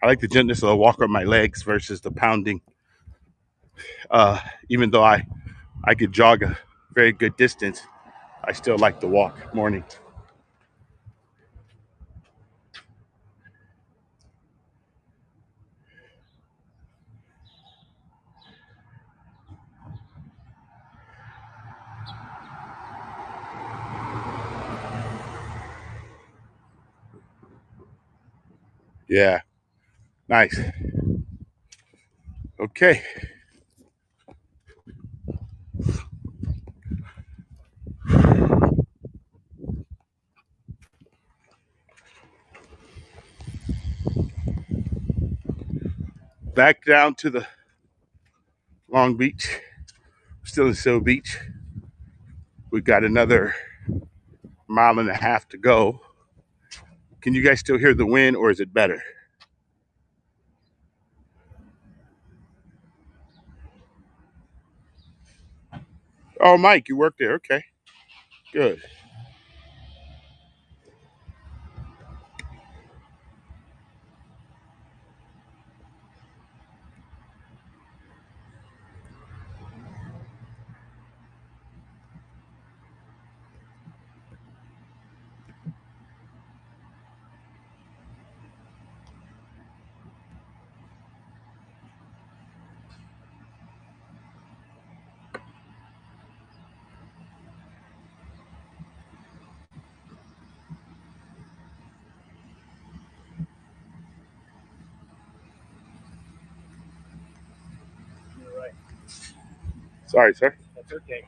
I like the gentleness of the walk on my legs versus the pounding. Even though I could jog a very good distance, I still like the walk. Morning. Yeah, nice. Okay. Back down to the Long Beach. Still in Seal Beach. We've got another mile and a half to go. Can you guys still hear the wind, or is it better? Oh, Mike, you work there. Okay, good. Sorry, sir. That's okay.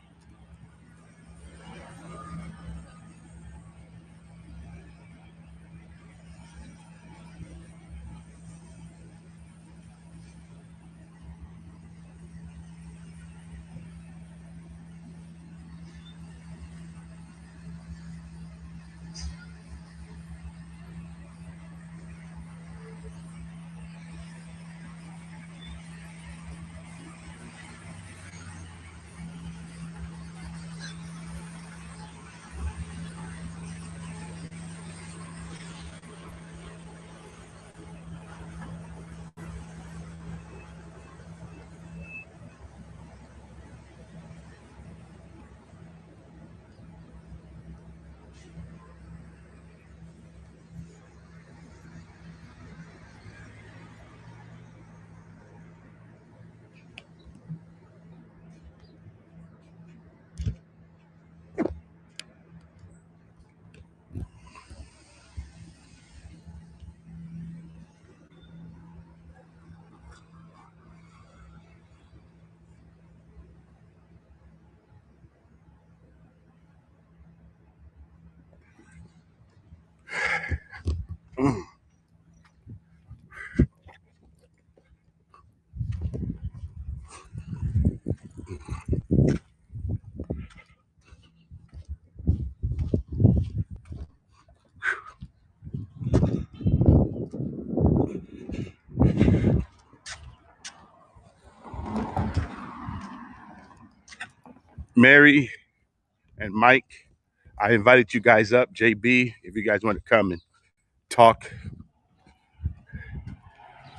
Mary and Mike, I invited you guys up. JB, if you guys want to come and talk,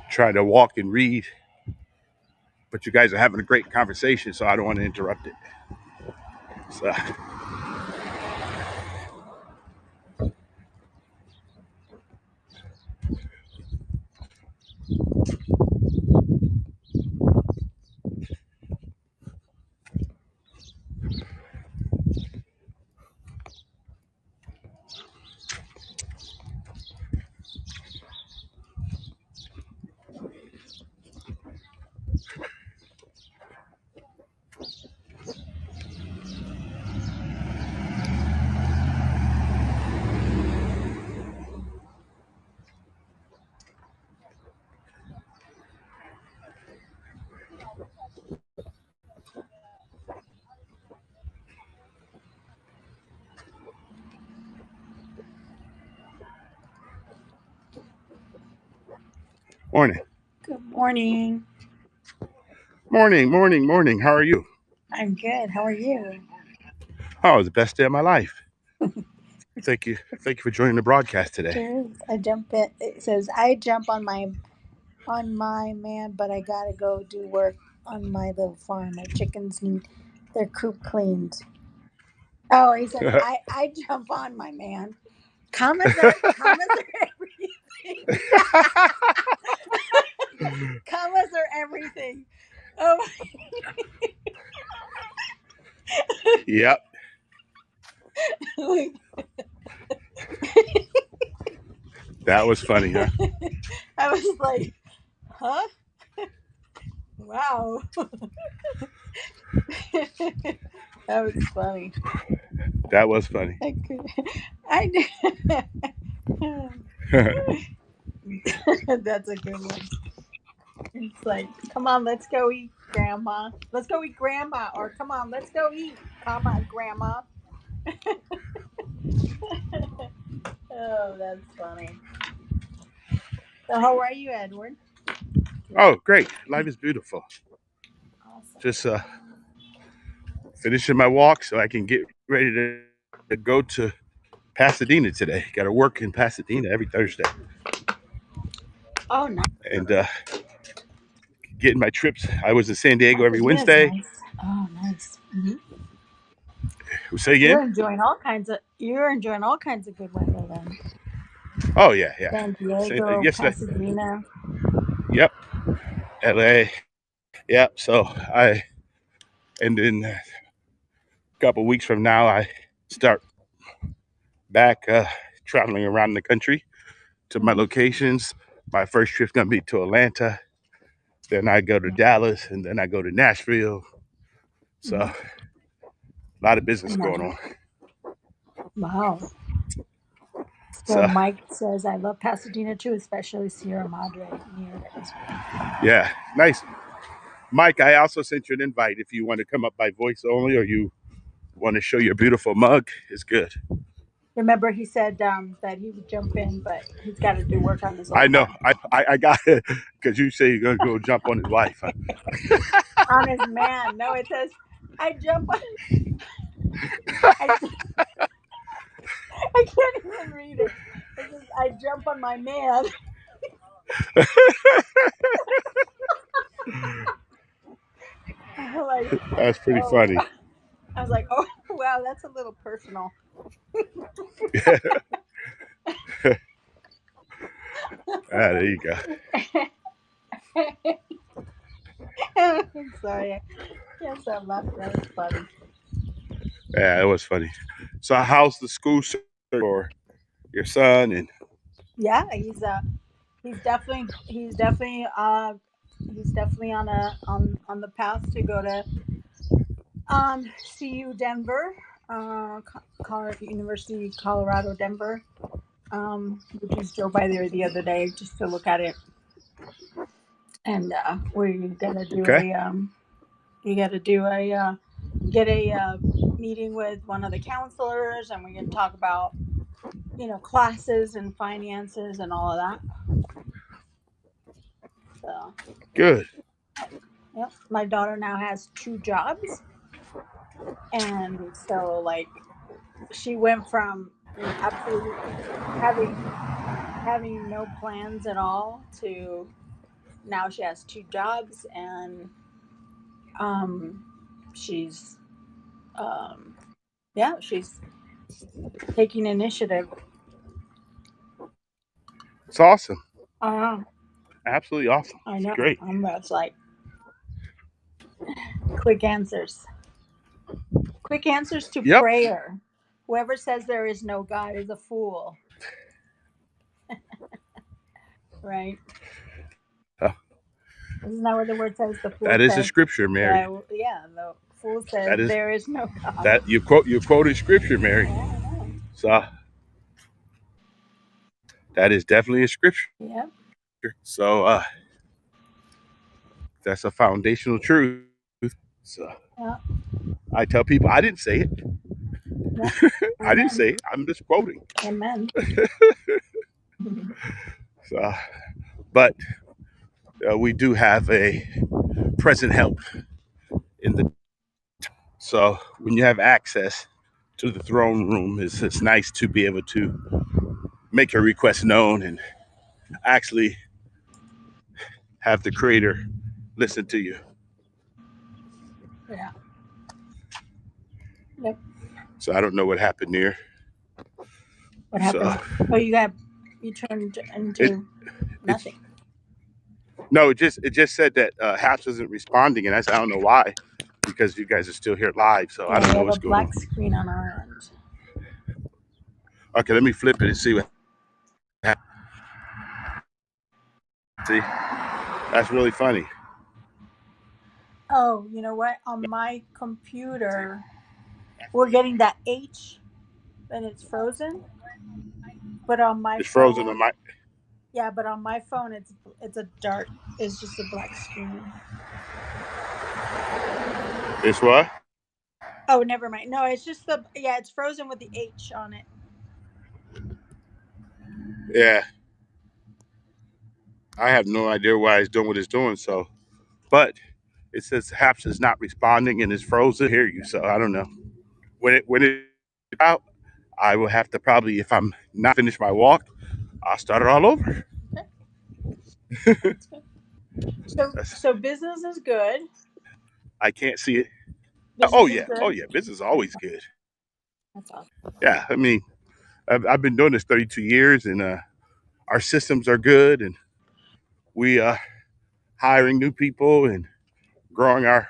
try to walk and read, but you guys are having a great conversation, so I don't want to interrupt it. So, morning. Good morning. Morning. How are you? I'm good. How are you? Oh, it's the best day of my life. Thank you. Thank you for joining the broadcast today. Sure. I jump in. It says I jump on my man, but I gotta go do work on my little farm. My chickens need their coop cleaned. Oh, he says I jump on my man. Commas are everything. Commas are everything. Oh. Yep. That was funny, huh? I was like, huh? Wow. That was funny. That was funny. I That's a good one. It's like, come on, let's go eat, Grandma. Let's go eat, Grandma. Or come on, let's go eat, comma, Grandma. Oh, that's funny. So, how are you, Edward? Oh, great. Life is beautiful. Awesome. Just finishing my walk so I can get ready to go to Pasadena today. Got to work in Pasadena every Thursday. Oh, nice. And getting my trips. I was in San Diego every Pasadena's Wednesday. nice. Oh, nice. Mm-hmm. Say You're again? enjoying all kinds of good weather then. Oh, yeah. San Diego, Yesterday. Pasadena. Yep. LA. Yep. And then a couple weeks from now, I start back traveling around the country to my locations. My first trip's going to be to Atlanta. Then I go to Dallas, and then I go to Nashville. So a lot of business going Imagine. on. Wow. So So Mike says, I love Pasadena too, especially Sierra Madre near it. yeah, nice. Mike, I also sent you an invite if you want to come up by voice only or you want to show your beautiful mug. It's good. Remember, he said that he would jump in, but he's got to do work on his I old know. farm. I got it because you say you're gonna go jump on his wife. Huh? On his man. No, it says, I jump on, I, I can't even read it. It says, I jump on my man. I'm like, That's pretty oh, funny. I was like, oh, wow, that's a little personal. There you go. I'm sorry. I can't stop laughing. That was funny. Yeah, it was funny. So how's the school for your son? And Yeah, he's definitely on the path to go to CU Denver, University of Colorado Denver. We just drove by there the other day just to look at it, and we're gonna do okay, you got to do get a meeting with one of the counselors, and we're gonna talk about classes and finances and all of that. So, good. yep, my daughter now has two jobs, and so like she went from absolutely having no plans at all to now she has two jobs, and um she's um yeah, she's taking initiative. It's awesome. uh Absolutely awesome. I It's know. great. It's like quick answers. Quick answers to Yep. prayer. Whoever says there is no God is a fool, right? Uh, Isn't that what the word says? The fool that is a says, scripture, Mary. yeah, the fool says That is there is no God. that you quoted scripture, Mary. Yeah, I know. So that is definitely a scripture. Yep. So that's a foundational truth. So Yeah. I tell people I didn't say it. Yep. I didn't Amen. say it. I'm just quoting. Amen. So, but we do have a present help in the. So when you have access to the throne room, it's nice to be able to make your request known and actually have the Creator listen to you. Yeah. Yep. So I don't know what happened there. What So happened? Oh, you turned it into it's nothing. no, it just said that Haps isn't responding, and I don't know why, because you guys are still here live. So I Yeah, don't we know have a what's going black on. screen on our end. Okay, let me flip it and see what happens. See, that's really funny. Oh, you know what? On my computer, we're getting that H and it's frozen. But on my It's frozen on phone, my. yeah, but on my phone, it's a dark. It's just a black screen. It's what? Oh, never mind. No, it's just it's frozen with the H on it. Yeah, I have no idea why it's doing what it's doing. So, but it says Haps is not responding and it's frozen. I hear you, so I don't know when it out. I will have to probably, if I'm not finished my walk, I'll start it all over. That's good. So, That's, business is good. I can't see it. Business is Oh good. yeah, business is always good. That's awesome. Yeah, I mean, I've been doing this 32 years, and our systems are good, and we hiring new people and growing our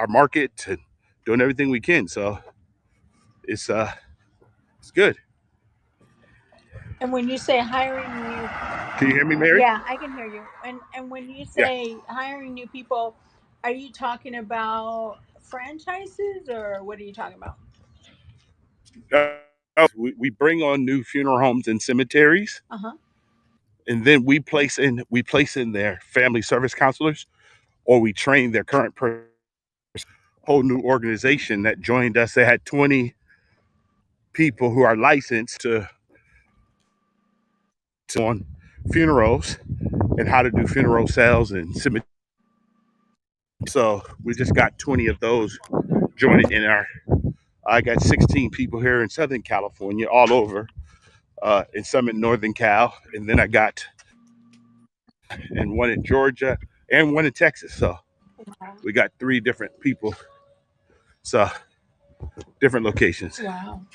market and doing everything we can. So it's good. And when you say hiring new, Can you hear me, Mary? yeah, I can hear you. And when you Yeah. say hiring new people, are you talking about franchises, or what are you talking about? We bring on new funeral homes and cemeteries, and then we place in their family service counselors, or we train their current whole new organization that joined us. They had 20 people who are licensed to on funerals and how to do funeral sales and cemetery. So we just got 20 of those joining in our. I got 16 people here in Southern California, all over, and some in Northern Cal, and then I got and one in Georgia and one in Texas. So Wow. we got three different people, so different locations. Wow.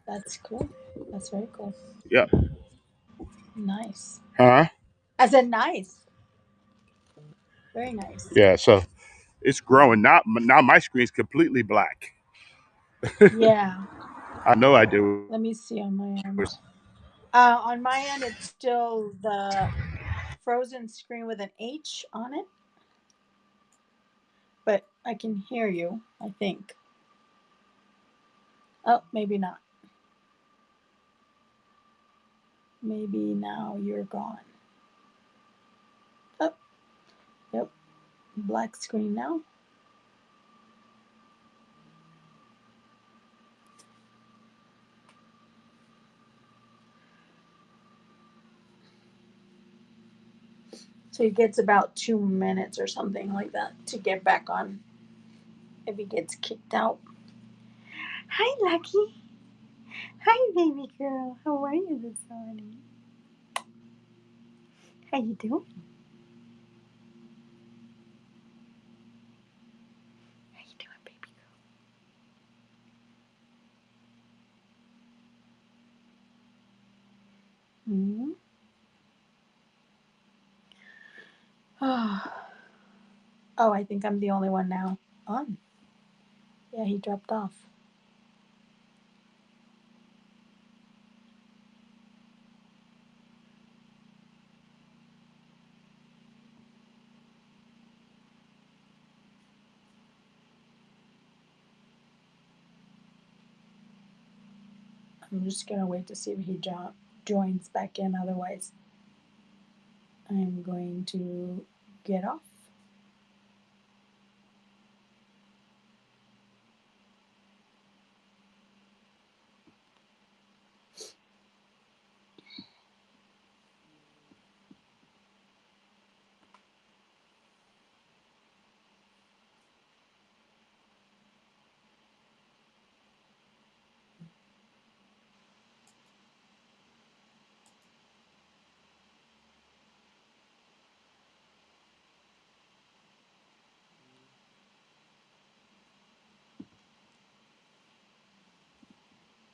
That's cool. That's very cool. Yeah. Nice. Huh? I said nice. Very nice. Yeah. So it's growing. Now my screen's completely black. Yeah. I know I do. Let me see on my end. On my end, it's still the frozen screen with an H on it, but I can hear you, I think. Oh, maybe not. Maybe now you're gone. Oh, yep. Black screen now. So he gets about 2 minutes or something like that to get back on if he gets kicked out. Hi, Lucky. Hi, baby girl. How are you this morning? How you doing? How you doing, baby girl? Hmm. Oh, I think I'm the only one now on. Yeah, he dropped off. I'm just gonna wait to see if he joins back in. Otherwise, I'm going to get off.